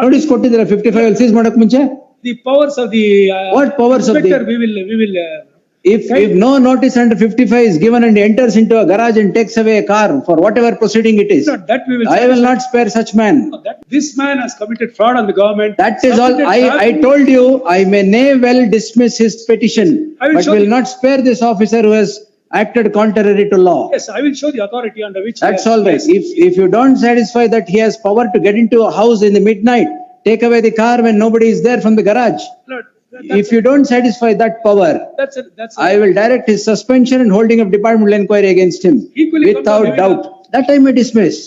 Notice ಕೊಟ್ಟಿದ್ದೀರಾ 55 seize ಮಾಡಕ್ ಮುಂಚೆ? The powers of the What powers of the? inspector we will If no notice under 55 is given and enters into a garage and takes away a car for whatever proceeding it is, no, that we will I will not spare such man. that this man has committed fraud on the government. That is all. I told you, I may well dismiss his petition, I will but show will the- not spare this officer who has acted contrary to law. Yes, I will show the authority under which. That's all right. If you don't satisfy that he has power to get into a house in the midnight, take away the car when nobody is there from the garage. No, If you don't satisfy that power, that's I will direct his suspension and holding of departmental inquiry against him Equally without come to doubt. That I may dismiss.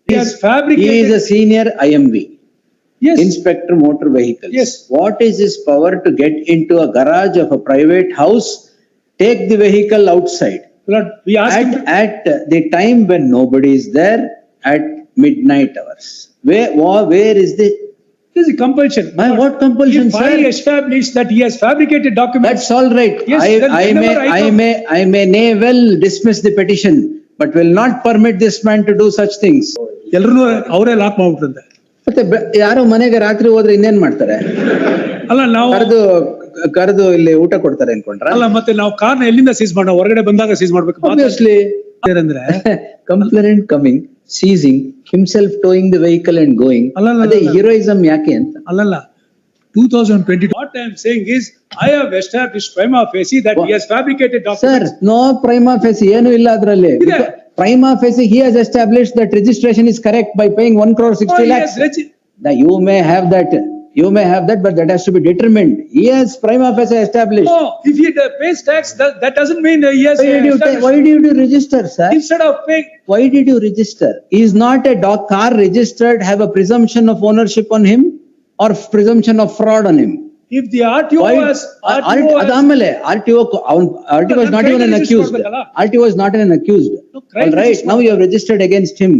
He has fabricated- He is a senior IMV, Yes, Inspector Motor Vehicles. Yes. What is his power to get into a garage of a private house, take the vehicle outside Lord, we asked him to- at the time when nobody is there at midnight hours? Where is the, this is a compulsion. what compulsion, If I sir? establish that he has fabricated documents. That's all right. Yes, then whenever I may well dismiss the petition, but will not permit this man to do such things. ಎಲ್ರು ಅವರೇ lock ಮಾಡ್ಬಿಟ್ರಂತೆ. ಮತ್ತೆ ಯಾರೋ ಮನೆಗೆ ರಾತ್ರಿ ಹೋದ್ರೆ ಇನ್ನೇನ್ ಮಾಡ್ತಾರೆ? ಅಲ್ಲ ನಾವು ಕರೆದು ಇಲ್ಲಿ ಊಟ ಕೊಡ್ತಾರೆ ಅನ್ಕೊಂಡ್ರ? ಅಲ್ಲ ಮತ್ತೆ ನಾವು ಕಾರ್ನ ಎಲ್ಲಿಂದ ಸೀಸ್ ಮಾಡೋಣ? ಹೊರಗಡೆ ಬಂದಾಗ ಸೀಸ್ ಮಾಡ್ಬೇಕು. Obviously, ಏನಂದ್ರೆ complainant coming, seizing, himself towing the vehicle and going. ಅಲ್ಲಲ್ಲ. ಅದೇ heroism ಯಾಕೆ ಅಂತ? ಅಲ್ಲಲ್ಲ 2020 what I am saying is I have established prima facie that he has fabricated Sir, documents. no prima facie ಏನು ಇಲ್ಲ ಅದ್ರಲ್ಲಿ. ಇದೆ. Prima facie he has established that registration is correct by paying 1,60,00,000. Oh, yes, Now you may have that, but that has to be determined. He has prima facie established. no, if he pays tax, that doesn't mean he has Why did you register, sir? instead of paying. Why did you register? Is not a car registered have a presumption of ownership on him or presumption of fraud on him? If the RTO has ಅದಾದ್ಮೇಲೆ RTO was not even an accused. RTO was not an accused. No, crime All right, register now you have registered against him.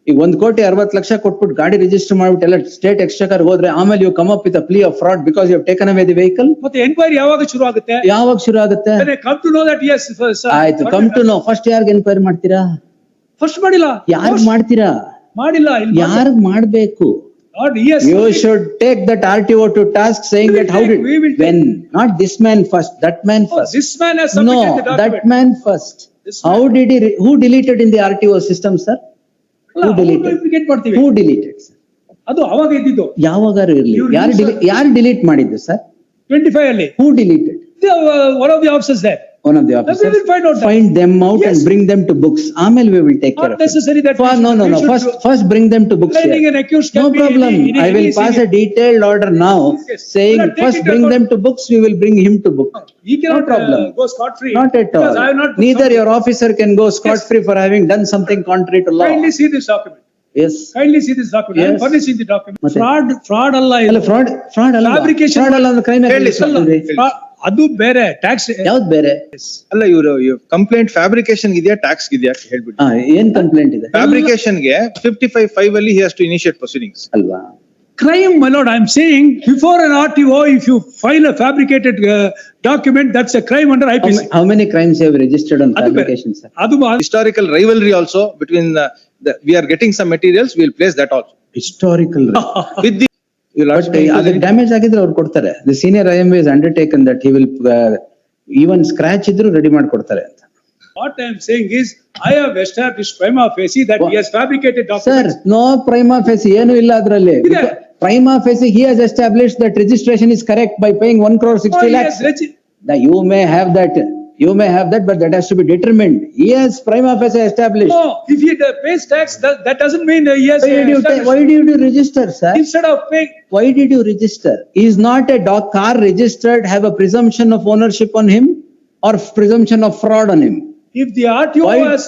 ಈಗ 1,60,00,000 ಕೊಟ್ಬಿಟ್ಟು ಗಾಡಿ register ಮಾಡ್ಬಿಟ್ಟು ಎಲ್ಲ state exchequer ಹೋದ್ರೆ ಆಮೇಲೆ you come up with a plea of fraud because you have taken away the vehicle. ಮತ್ತೆ enquiry ಯಾವಾಗ ಶುರು ಆಗುತ್ತೆ? ಯಾವಾಗ ಶುರು ಆಗುತ್ತೆ? When I come to know that yes, sir. ಆಯ್ತು, ಕಮ್ ಟು ನೋ. ಫಸ್ಟ್ ಯಾರ್ಗ್ ಎನ್ಕ್ವೈರಿ ಮಾಡ್ತೀರಾ? ಫಸ್ಟ್ ಮಾಡಿಲ್ಲ. ಯಾರ್ಗ್ ಮಾಡ್ತೀರಾ? ಮಾಡಿಲ್ಲ. ಯಾರ್ಗ್ ಮಾಡ್ಬೇಕು? Not yes. You should take that RTO to task saying We will that how did, take, we will take. when, not this man first, that man Oh, first. this man has No, submitted the that document. man first. This How did who deleted in the RTO system, sir? ಅಲ್ಲ, Who ಅವ್ರು deleted? investigate ಮಾಡ್ತೀವಿ. Who deleted, sir? ಅದು ಅವಾಗ ಇದ್ದಿದ್ದು ಯಾವಾಗಾರು ಇರ್ಲಿ. You ಯಾರು delete ಮಾಡಿದ್ದು, sir? 25 ಅಲ್ಲಿ. Who deleted? One of the officers there. One of the We officers. will find out that. Find them out Yes. and bring them to books. Amel we will take care Not of it. necessary that. we No, should- we should do- First bring them to books Finding here. an accused No can be problem. in I will any pass a senior- detailed order now Yes. saying But take first it bring upon- them to books, we will bring him to book. He cannot No problem. go scot free. Not at Because I have all. not. Neither your officer can go scot free for having done something contrary to law. Kindly see this document. Yes. Kindly see this document. I am Yes. furnishing the document. ಮತ್ತೆ? Fraud ಅಲ್ಲ ಇದು. ಅಲ್ಲ fraud ಅಲ್ಲ. Fabrication Fraud ಅಲ್ಲ ಅಂದ್ರೆ crime ಹೇಳಿ ಯಾಕೆ sir. ಮಾಡ್ತೀರಿ? ಅದು ಬೇರೆ ಟ್ಯಾಕ್ಸ್. ಯಾವ್ದು ಬೇರೆ? ಅಲ್ಲ ಇವರು ಕಂಪ್ಲೇಂಟ್ ಫ್ಯಾಬ್ರಿಕೇಶನ್ ಇದೆಯಾ ಟ್ಯಾಕ್ಸ್ ಇದೆಯಾ ಹೇಳ್ಬಿಟ್ಟು. ಏನ್ ಕಂಪ್ಲೇಂಟ್ ಇದೆ? ಫ್ಯಾಬ್ರಿಕೇಶನ್ ಗೆ 55(5) ಅಲ್ಲಿ he has to initiate proceedings. ಅಲ್ವಾ? Crime, my lord, I am saying before an RTO, if you file a fabricated document, that's a crime under IPC. How many crimes have you registered on ಅದು ಬೇರೆ. fabrication, sir? ಅದು Historical rivalry also between we are getting some materials, we will place that also. Historical. With the you'll also But ಅದು damage ಆಗಿದ್ರೆ ಅವ್ರು ಕೊಡ್ತಾರೆ. The senior IMV has undertaken that he will even scratch ಇದ್ರು ready ಮಾಡ್ಕೊಡ್ತಾರೆ ಅಂತ. What I am saying is, I have established prima facie that he has fabricated Sir, documents. no prima facie ಏನು ಇಲ್ಲ ಅದ್ರಲ್ಲಿ. ಇದೆ. Prima facie he has established that registration is correct by paying 1,60,00,000. yes, Now you may have that, but that has to be determined. He has prima facie established. No, if he pays tax, that doesn't mean he has. Why did you register, sir? Instead of paying. Why did you register? Is not a car registered have a presumption of ownership on him or presumption of fraud on him? If the RTO Why? has.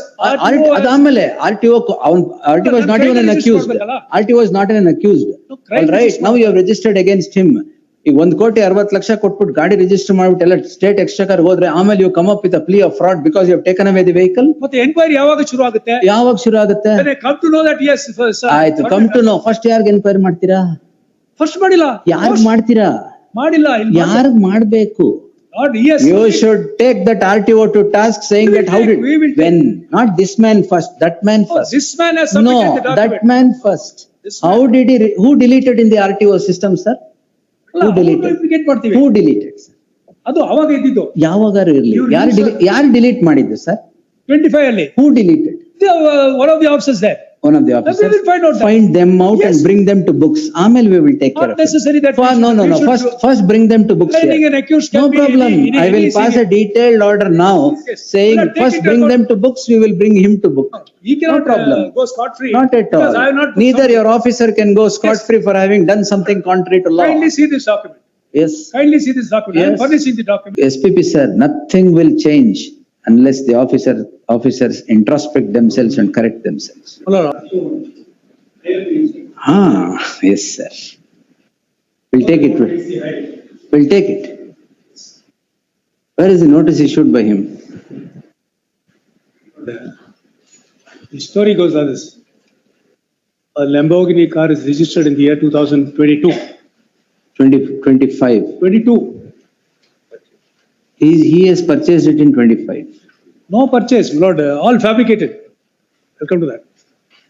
ಅದಾದ್ಮೇಲೆ RTO was not even an accused. RTO was not an accused. No, crime All right, register now you have registered against him. ಈಗ 1,60,00,000 ಕೊಟ್ಬಿಟ್ಟು ಗಾಡಿ register ಮಾಡ್ಬಿಟ್ಟು ಎಲ್ಲ state exchequer ಹೋದ್ರೆ ಆಮೇಲೆ you come up with a plea of fraud because you have taken away the vehicle. ಮತ್ತೆ enquiry ಯಾವಾಗ ಶುರು ಆಗುತ್ತೆ? ಯಾವಾಗ ಶುರು ಆಗುತ್ತೆ? When I come to know that yes, sir. ಆಯ್ತು, ಕಮ್ ಟು ನೋ. ಫಸ್ಟ್ ಯಾರ್ಗ್ ಎನ್ಕ್ವೈರಿ ಮಾಡ್ತೀರಾ? ಫಸ್ಟ್ ಮಾಡಿಲ್ಲ. ಯಾರ್ಗ್ ಮಾಡ್ತೀರಾ? ಮಾಡಿಲ್ಲ. ಯಾರ್ಗ್ ಮಾಡ್ಬೇಕು? Yes. You should take that RTO to task saying We will that how take, did, we will take. when, not this man first, that man Oh, first. this man has submitted No, the that document. man first. This How did he, who deleted in the RTO system, sir? ಅಲ್ಲ, Who ಅವ್ರು deleted? duplicate ಮಾಡ್ತೀವಿ. Who deleted? sir? ಅದು ಅವಾಗ ಇದ್ದಿದ್ದು ಯಾವಾಗಾರು ಇರ್ಲಿ, ಇವ್ರು ಯಾರು delete ಮಾಡಿದ್ದು ಸರ್? 25 ಅಲ್ಲಿ. Who deleted? One of the officers there. One of the We officers. will find out that. Find them out and Yes. bring them to books. Amel we will take care Not of it. necessary that. we No, should- no, we no, should first bring them to books Finding here. an accused No can be problem, any- I will any pass a senior- detailed order now Yes. saying Well, take first it bring record. them to books, we will bring him to book. He cannot problem. go scot free. Not at Because I have all. not put Neither something. your officer can go scot free for having done something contrary to law. Kindly see this document. Yes. Kindly see this document. I am Yes. furnishing the document. SPP sir, nothing will change unless the officers introspect themselves and correct themselves. Yes, sir. We'll take it. We'll take it. Where is the notice issued by him? The story goes like this. A Lamborghini car is registered in the year 2022. 2025. 22. He has purchased it in 25. No purchase, my lord, all fabricated. I'll come to that.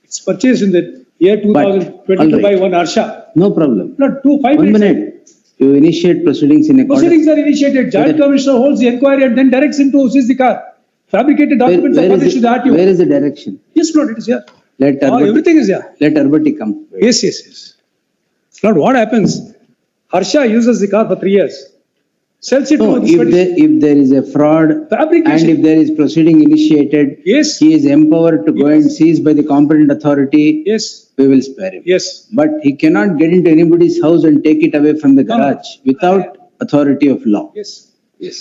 It's purchased in the year 2022 all by right. one Harsha. No problem. Not 5 1 minutes. minute. You initiate proceedings in accordance. Proceedings are initiated. Joint Whether- Commissioner holds the inquiry and then directs him to seize the car. Fabricated documents are Where published is to the RTO. Where is the direction? Yes, Lord, it is here. Let Oh, Arbati, everything is here. let Arbati come. Yes, yes, yes. Lord, what happens? Harsha uses the car for 3 years. Sells it No, to this if there is a fraud and fabrication. if there is proceeding initiated, Yes, he is empowered to go and seize by the competent authority, yes, we will spare him. yes. But he cannot get into anybody's house and take it away from the No, no. garage without authority of law. Yes, yes.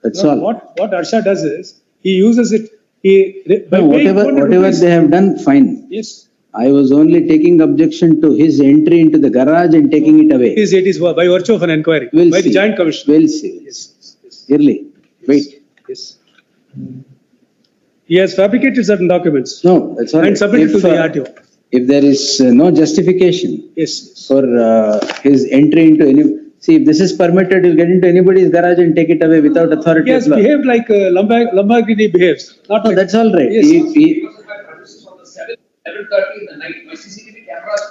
That's Lord, all. what Harsha does is, he uses it, by No, paying 200 whatever rupees. they have done, fine. Yes, I was only taking objection to his entry into the garage and taking it away. it is by virtue of an inquiry, We'll by the see. Joint Commissioner. We'll see. Yes, yes, Early, wait. yes. He has fabricated certain documents No, that's all right. and submitted to If, the uh, RTO. If there is no justification Yes, yes. for his entry into any, see, if this is permitted, he'll get into anybody's garage and take it away without He authority has of law. behaved like Lamborghini behaves, not No, like. that's all right. Yes. Because my premises on the 11:30 in the night, my CCTV cameras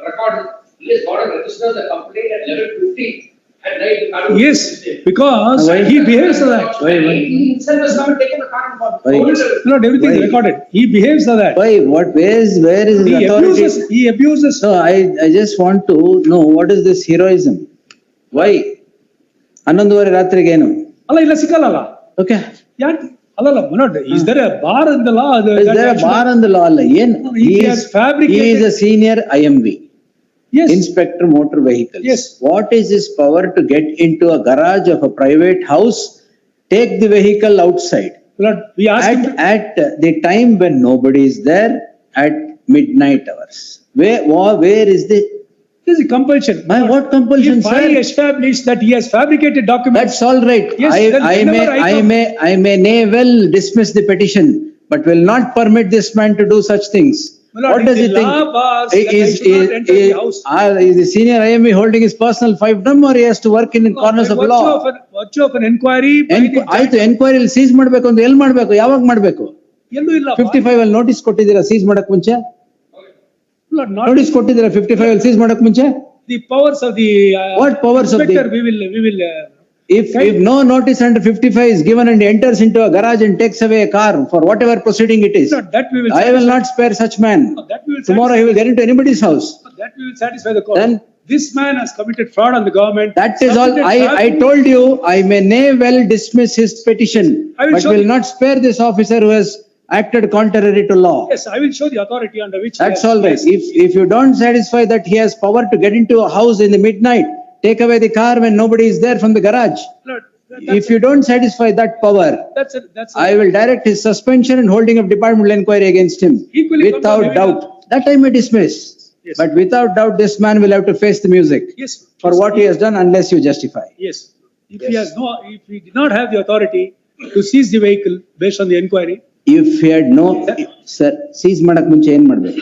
recorded, he has got a register, the complaint at 11:50 at night. the car was Yes, registered. because Why? he behaves like that. Why? He himself has come and taken the car and gone. Why? Not everything is Why? recorded. He behaves like that. Why, where is his He authority? abuses. So I just want to know what is this heroism? Why? 11:30 ರಾತ್ರಿಗೆ ಏನು? ಅಲ್ಲ ಇಲ್ಲ ಸಿಕ್ಕಲ್ಲ. Okay. ಯಾಕೆ? ಅಲ್ಲಲ್ಲ, Manoj, is there a bar in the law? Is there a bar on the law ಅಲ್ಲ? ಏನ್? He has fabricated- He is a senior IMV. Yes, Inspector Motor Vehicles. Yes. What is his power to get into a garage of a private house, take the vehicle outside? Lord, we asked him. At the time when nobody is there, at midnight hours. Where is the, This is a compulsion. by what compulsion, If I sir? establish that he has fabricated documents. That's all right. Yes, then whenever I may well dismiss the petition, but will not permit this man to do such things. My lord, What does the he think? law bars that I should not enter the house. Is the senior IMV holding his personal fiefdom or he has to work in the corners of By law? virtue of an inquiry. by the- ಆಯ್ತು, enquiry seize ಮಾಡ್ಬೇಕು ಅಂದ್ರೆ ಎಲ್ಲಿ ಮಾಡ್ಬೇಕು, ಯಾವಾಗ ಮಾಡ್ಬೇಕು? ಎಲ್ಲೂ ಇಲ್ಲ. 55 ಅಲ್ಲಿ ನೋಟಿಸ್ ಕೊಟ್ಟಿದ್ದೀರಾ ಸೀಸ್ ಮಾಡಕ್ ಮುಂಚೆ? Lord, not ನೋಟಿಸ್ ಕೊಟ್ಟಿದ್ದೀರಾ 55 ಅಲ್ಲಿ ಸೀಸ್ ಮಾಡಕ್ ಮುಂಚೆ? the powers of the. What powers of the- inspector, we will. If no notice under 55 is given and he enters into a garage and takes away a car for whatever proceeding it is, Lord, that we will. I will not spare such man. That we will. Tomorrow he will get into anybody's house. That we will satisfy the court. Then- This man has committed fraud on the government. That is all. Submitted I fabric- told you, I may well dismiss his petition, I will but show will you. not spare this officer who has acted contrary to law. Yes, I will show the authority under which. That's he has all right. placed. If you don't satisfy that he has power to get into a house in the midnight, take away the car when nobody is there from the garage. Lord, If you don't satisfy that power, that's. I will direct his suspension and holding of departmental inquiry against him Equally come without down, doubt. That I may dismiss. Yes. But without doubt, this man will have to face the music Yes. for what he has done unless you justify. Yes. If he has no, if he did not have the authority to seize the vehicle based on the inquiry. If he had no, sir, seize ಮಾಡಕ್ ಮುಂಚೆ ಏನ್ ಮಾಡ್ಬೇಕು?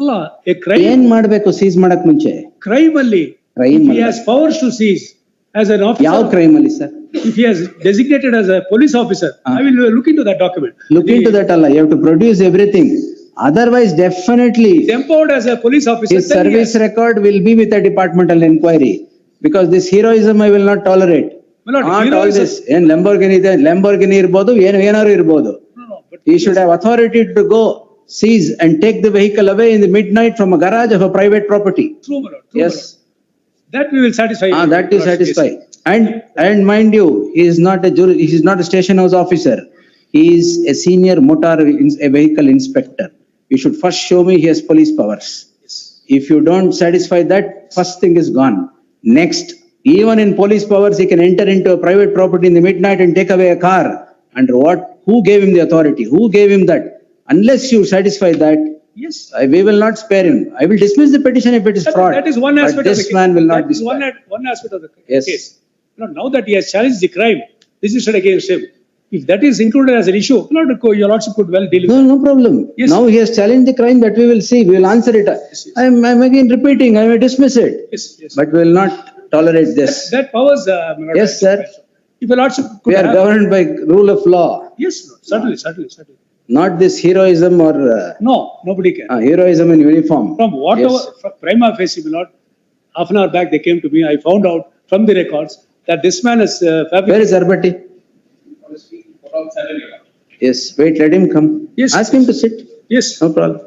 ಅಲ್ಲ, a crime. ಏನ್ ಮಾಡ್ಬೇಕು seize ಮಾಡಕ್ ಮುಂಚೆ? Crime ಅಲ್ಲಿ. Crime He ಅಲ್ಲ. has powers to seize as an ಯಾವ officer, ಕ್ರೈಮ್ ಅಲ್ಲಿ sir? if he has designated as a police officer, I will look into that document. Look into that Allah, you have to produce everything. Otherwise, definitely, He is empowered as a police officer. his then service yes. record will be with a departmental inquiry. Because this heroism I will not tolerate. My lord, Not all heroism- this, ಏನ್ Lamborghini ಇದೆ, Lamborghini ಇರ್ಬೋದು, ಏನಾರು ಇರ್ಬೋದು. No, but He should have authority to go seize and take the vehicle away in the midnight from a garage of a private property. true, my lord, true, my Yes, lord. That we will satisfy. that you Yes, satisfy. yes. And mind you, he is not he is not a station house officer. He is a senior a vehicle inspector. You should first show me he has police powers. Yes. If you don't satisfy that, first thing is gone. Next, even in police powers, he can enter into a private property in the midnight and take away a car. And what, who gave him the authority? Who gave him that? Unless you satisfy that, Yes. we will not spare him. I will dismiss the petition if it is fraud. That is one aspect But of the this case. man will not That be is spared. one aspect of the Yes. case. Now that he has challenged the crime registered against him, if that is included as an issue, your lordship could well deal with No, it. no problem. Yes. Now he has challenged the crime, that we will see, we will answer it. yes. I'm again repeating, I will dismiss it. Yes, yes. But we will not tolerate this. That powers, my lord. Yes, sir. If your lordship We could are have. governed by rule of law, Yes, Lord. Certainly. not this heroism or No, nobody can. heroism in uniform. From whatever, Yes. from prima facie, my lord, half an hour back they came to me, I found out from the records that this man is Where fabricated. is Arbati? Honestly, put out salary. Yes, wait, let him come. Yes. Ask him to sit, Yes, no problem.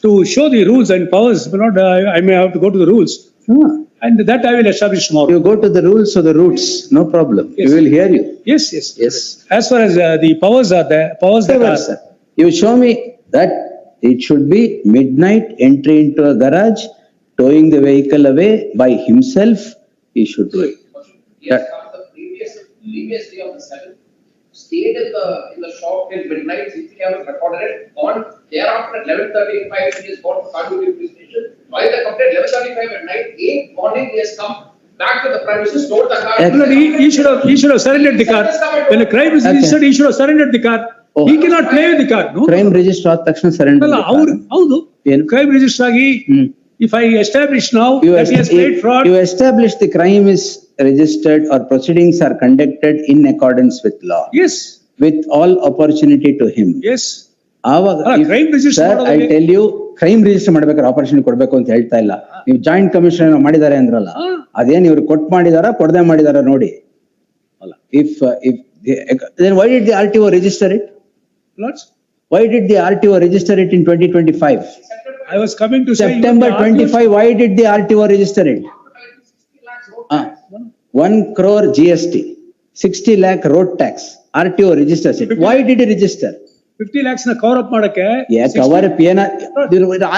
to show the rules and powers, my lord, I may have to go to the rules. Ah, And that I will establish tomorrow. You go to the rules or the roots, no problem. We Yes. will hear you. Yes. Yes. As far as the powers are there, powers that Whatever, are, sir. You show me that it should be midnight entry into a garage, towing the vehicle away by himself, he should do it. Yes, the previous day of the seventh, stayed in the shop till midnight, CC cameras recorded it. On thereafter at 11:35, he has gone to Kanduri police station. While the complaint 11:35 at night, 8 morning, he has come back to the premises, stored the car. Yes. my lord, he should have surrendered the car. When a crime is Okay. registered, he should have surrendered the car. Oh. He cannot play with the car, no? Crime register ಆದ ತಕ್ಷಣ surrender. ಅಲ್ಲ, ಹೌದು. ಏನು? Crime register ಆಗಿ, Hmm. if I establish now You that he has played fraud, you establish the crime is registered or proceedings are conducted in accordance with law, yes, with all opportunity to him. yes. ಆವಾಗ ಅಲ್ಲ, crime register sir I ಮಾಡೋದು tell you, crime register ಮಾಡ್ಬೇಕಾದ್ರೆ opportunity ಕೊಡ್ಬೇಕು ಅಂತ ಹೇಳ್ತಾ ಇಲ್ಲ. ನೀವು joint commissioner ಮಾಡಿದ್ದಾರೆ ಅಂದ್ರಲ್ಲ, ಹಾ. ಅದೇನ್ ಇವ್ರು ಕೊಟ್ಟು ಮಾಡಿದಾರ ಕೊಡದೆ ಮಾಡಿದಾರ ನೋಡಿ. ಅಲ್ಲ. If then why did the RTO register it? Lords, Why did the RTO register it in 2025? I was coming to say. September 25, why did the RTO register it? 60 lakhs road Ah, 1 crore GST, 60 lakh road tax, RTO registers it. Why did he register? 50 lakhs na cover up ಮಾಡಕ್ಕೆ. ಯಾಕೆ ಅವರ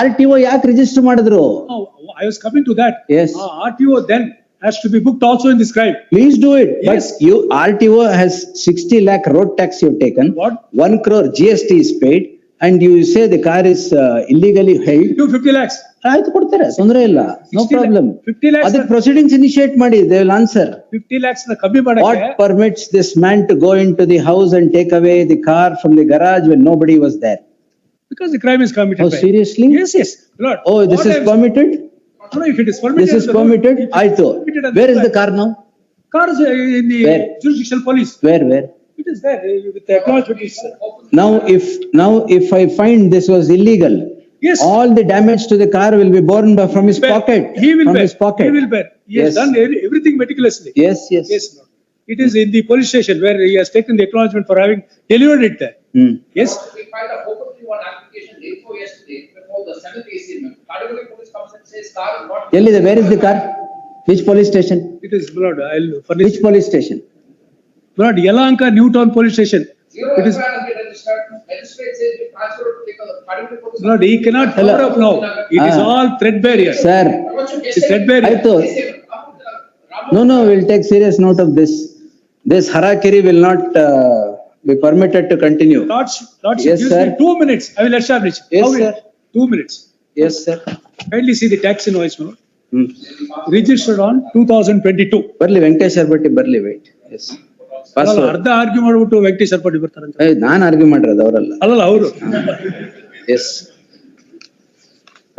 RTO ಯಾಕೆ register ಮಾಡಿದ್ರು? Oh, I was coming to that. Yes. RTO then has to be booked also in this crime. Please do it, but Yes. you, RTO has 60 lakh road tax you've taken. What? 1 crore GST is paid and you say the car is illegally held. You 50 lakhs. ಆಯ್ತು ಕೊಡ್ತಾರೆ, ತೊಂದ್ರೆ ಇಲ್ಲ, no 60 problem. 50 lakhs. ಅದಕ್ಕೆ proceedings initiate ಮಾಡಿ, they will answer. 50 lakhs na ಕಮ್ಮಿ What ಮಾಡಕ್ಕೆ. permits this man to go into the house and take away the car from the garage when nobody was there? Because the crime is committed. Oh, by- seriously? Yes. Lord. Oh, this what is I'm- permitted? No, if it is permitted. This is the- permitted? if it is ಆಯ್ತು. permitted and Where is the crime. car now? Car is in the Where? jurisdictional police. Where? It is there with the acknowledgement. is, Now if I find this was illegal, Yes. all the damage to the car will be borne from his bear. pocket. He will From bear. his pocket. He will bear. He has Yes. done everything meticulously. Yes. Yes, Lord. It is in the police station where he has taken the acknowledgement for having delivered it there. Hmm. Yes. We filed a 441 application day before yesterday, before the 7th AC member. Kadaguri police comes and says car is not. ಎಲ್ಲಿದೆ? Where is the car? Which police station? It is, Lord, I'll furnish. Which police station? Lord, Yelahanka Newtown Police Station. Zero It is, FIR has been registered, magistrate says we transfer it to the Kadaguri police. Lord, he cannot cover up now. It is Ah. all threadbare here. Sir, It's threadbare. ಆಯ್ತು. No, we'll take serious note of this. This harakiri will not be permitted to continue. Lordship, Yes, give sir. me 2 minutes. I will establish. Yes, How will- sir. 2 minutes. Yes, sir. Kindly see the tax invoice, no? Hmm. Registered on 2022. ಬರ್ಲಿ, ವೆಂಕಟೇಶ್ ಭಟ್ಟಿ ಬರ್ಲಿ, wait. Yes. Pass ಅಲ್ಲ, over. ಅರ್ಧ argue ಮಾಡ್ಬಿಟ್ಟು ವೆಂಕಟೇಶ್ ಸರ್ಪಟ್ಟಿ ಬರ್ತಾರಂತ. ನಾನ್ argue ಮಾಡಿರೋದು ಅವರಲ್ಲ. ಅಲ್ಲಲ್ಲ ಅವರು. ಎಸ್,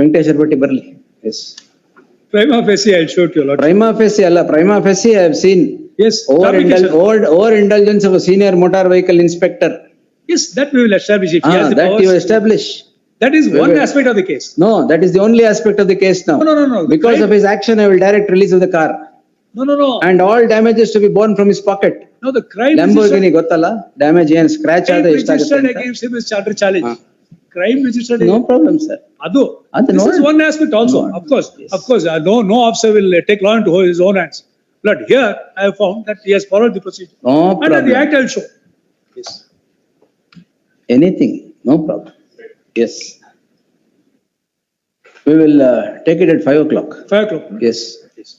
ವೆಂಕಟೇಶ್ ಭಟ್ಟಿ ಬರ್ಲಿ. S. Prima facie, I'll show it to you, Lord. Prima facie ಅಲ್ಲ, prima facie I have seen Yes, fabrication. overindulgence of a senior motor vehicle inspector. Yes, that we will establish if he has the That you powers. establish. That is one aspect of the case. No, that is the only aspect of the case now. No. Because of his action, I will direct release of the car. No. And all damages to be borne from his pocket. No, the crime Lamborghini ಗೊತ್ತಲ್ಲ, damage ಏನ್ scratch ಆದ್ರೆ ಎಷ್ಟಾಗುತ್ತೆ registered ಅಂತ? against him is charter challenge. Crime registered. No problem, sir. Adu. ಅದು This is ನೋಡಿ. one aspect also, No. of course, Yes. of course, no officer will take law into his own hands. But here, I have found that he has followed the procedure. No Under the problem. act, I will show. Yes. Anything, no problem. Yes. We will take it at 5 o'clock. 5 o'clock. Yes. Yes.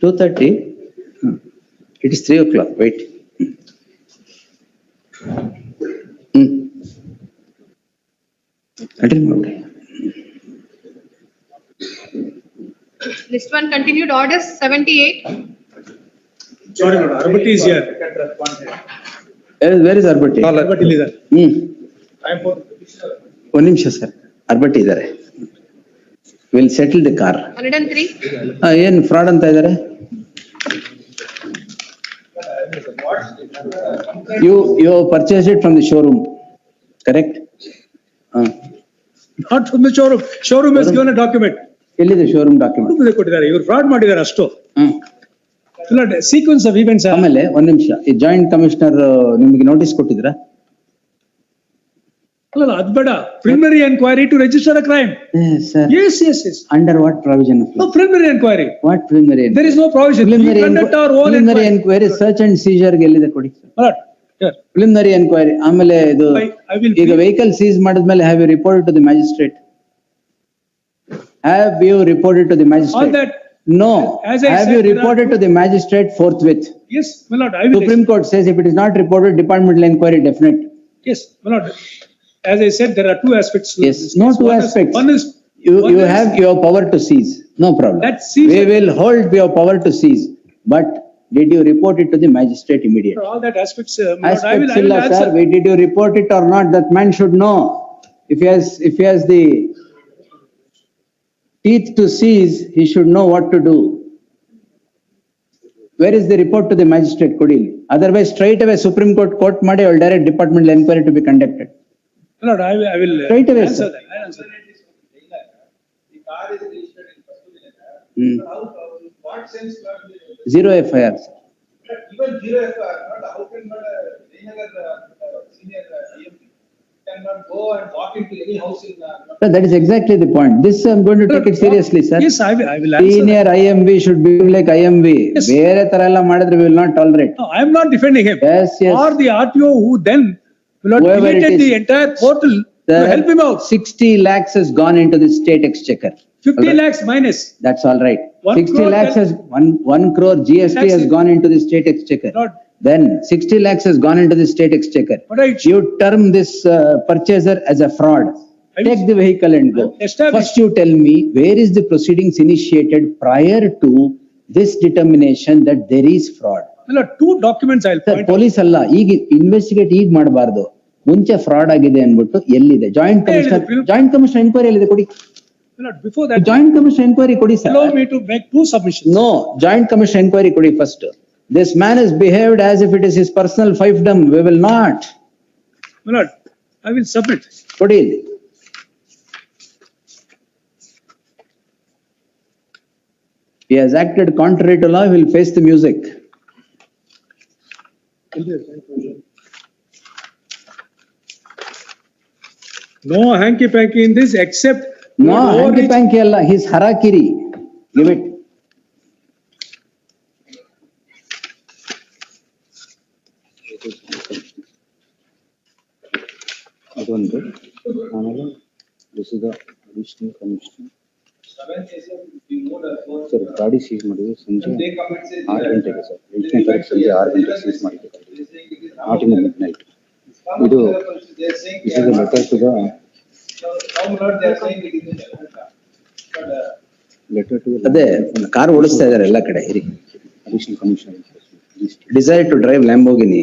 2:30? It is 3 o'clock, wait. Attend ಮಾಡಿ. List one continued, orders 78. Sorry, Lord, Arbati is here. Where is Arbati? Arbati is there. ಒಂದು ನಿಮಿಷ sir, ಅರ್ಬಟ್ಟಿ ಇದ್ದಾರೆ. Will settle the car. 103. ಏನ್ fraud ಅಂತ ಇದ್ದಾರೆ? You purchased it from the showroom, correct? Not from the showroom. Showroom has given a document. ಎಲ್ಲಿದೆ showroom document? ಹುಡುಗರು ಕೊಟ್ಟಿದ್ದಾರೆ, ಇವರು ಫ್ರಾಡ್ ಮಾಡಿದ್ದಾರೆ ಅಷ್ಟು. Sequence of events. ಆಮೇಲೆ ಒಂದ್ ನಿಮಿಷ, ಈ ಜಾಯಿಂಟ್ ಕಮಿಷನರ್ ನಿಮ್ಗೆ ನೋಟಿಸ್ ಕೊಟ್ಟಿದ್ರಾ? ಅಲ್ಲ, ಅದು ಬೇಡ. Preliminary enquiry to register a crime. Sir, Yes. Under what provision of No preliminary enquiry. What preliminary? There is no provision. We conduct our own preliminary enquiry. Enquiry search and scissor ಎಲ್ಲಿದೆ ಕೊಡಿ. Alright, here. Preliminary enquiry ಆಮೇಲೆ ಇದು I will ಈಗ vehicle seize ಮಾಡಿದ್ಮೇಲೆ have you reported to the magistrate? Have you reported to the magistrate? All that. No. As I Have said, you there are reported to the magistrate forthwith? Yes, my lord, I will. Supreme Court says if it is not reported, departmental inquiry definite. Yes, my lord. As I said, there are two aspects. to Yes, this no case. two One is- aspects. One is. You one is- have your power to seize, no problem. That seize- We will hold your power to seize, but did you report it to the magistrate immediately? All that aspects, my lord, I Aspects will illa, sir, answer. did you report it or not? That man should know. If he has the teeth to seize, he should know what to do. Where is the report to the magistrate, Kodil? Otherwise, straight away Supreme Court ಮಾಡಿ, or direct departmental inquiry to be conducted. My lord, I will. Straight away, Answer sir. that. I answer that. What sense? Zero FIR, sir. Even zero FIR, how can Jayanagar senior IMP cannot go and walk into any house in. Sir, that is exactly the point. This I'm going to take it seriously, sir. Yes, I will answer that. Senior IMV should be like IMV. Yes. ಬೇರೆ ತರ ಎಲ್ಲ ಮಾಡಿದ್ರೆ we will not tolerate. No, I am not defending him. Yes. Or the RTO who then will not Whoever it deleted is. the entire portal to Sir, help him out. 60 lakhs has gone into the state exchequer. 50 lakhs minus. That's all right. 1 60 crore lakhs then- has, 1 crore GST Tax has it. gone into the state exchequer. Not- Then 60 lakhs has gone into the state exchequer. But I- You term this purchaser as a fraud. I- Take the vehicle and go. Establish- First you tell me, where is the proceedings initiated prior to this determination that there is fraud? My lord, two documents I'll Sir, point out. police ಅಲ್ಲ, ಈಗ investigate ಈಗ ಮಾಡಬಾರ್ದು. ಮುಂಚೆ fraud ಆಗಿದೆ ಅನ್ಬಿಟ್ಟು ಎಲ್ಲಿದೆ? Joint commissioner enquiry ಎಲ್ಲಿದೆ ಕೊಡಿ. My lord, before that, joint commissioner enquiry ಕೊಡಿ sir. allow me to make two submissions. No, joint commission inquiry kodi first. This man has behaved as if it is his personal fiefdom. We will not. My lord, I will submit. Kodi. He has acted contrary to law, he will face the music. No hanky panky in this except. No, hanky panky alla, his harakiri. Give it. ಅದೊಂದು, ಆಮೇಲೆ this is the additional commission. Sir, ಗಾಡಿ seize ಮಾಡಿದ್ವಿ ಸಂಜೆ 6 ಗಂಟೆಗೆ sir, 8ನೇ ತಾರೀಕು ಸಂಜೆ 6 ಗಂಟೆಗೆ seize ಮಾಡಿದ್ವಿ. Not in midnight. ಇದು this is a letter to the ಅದೇ ಕಾರ್ ಓಡಿಸ್ತಾ ಇದಾರೆ ಎಲ್ಲ ಕಡೆ. ಇರಿ, additional commissioner decide to drive Lamborghini.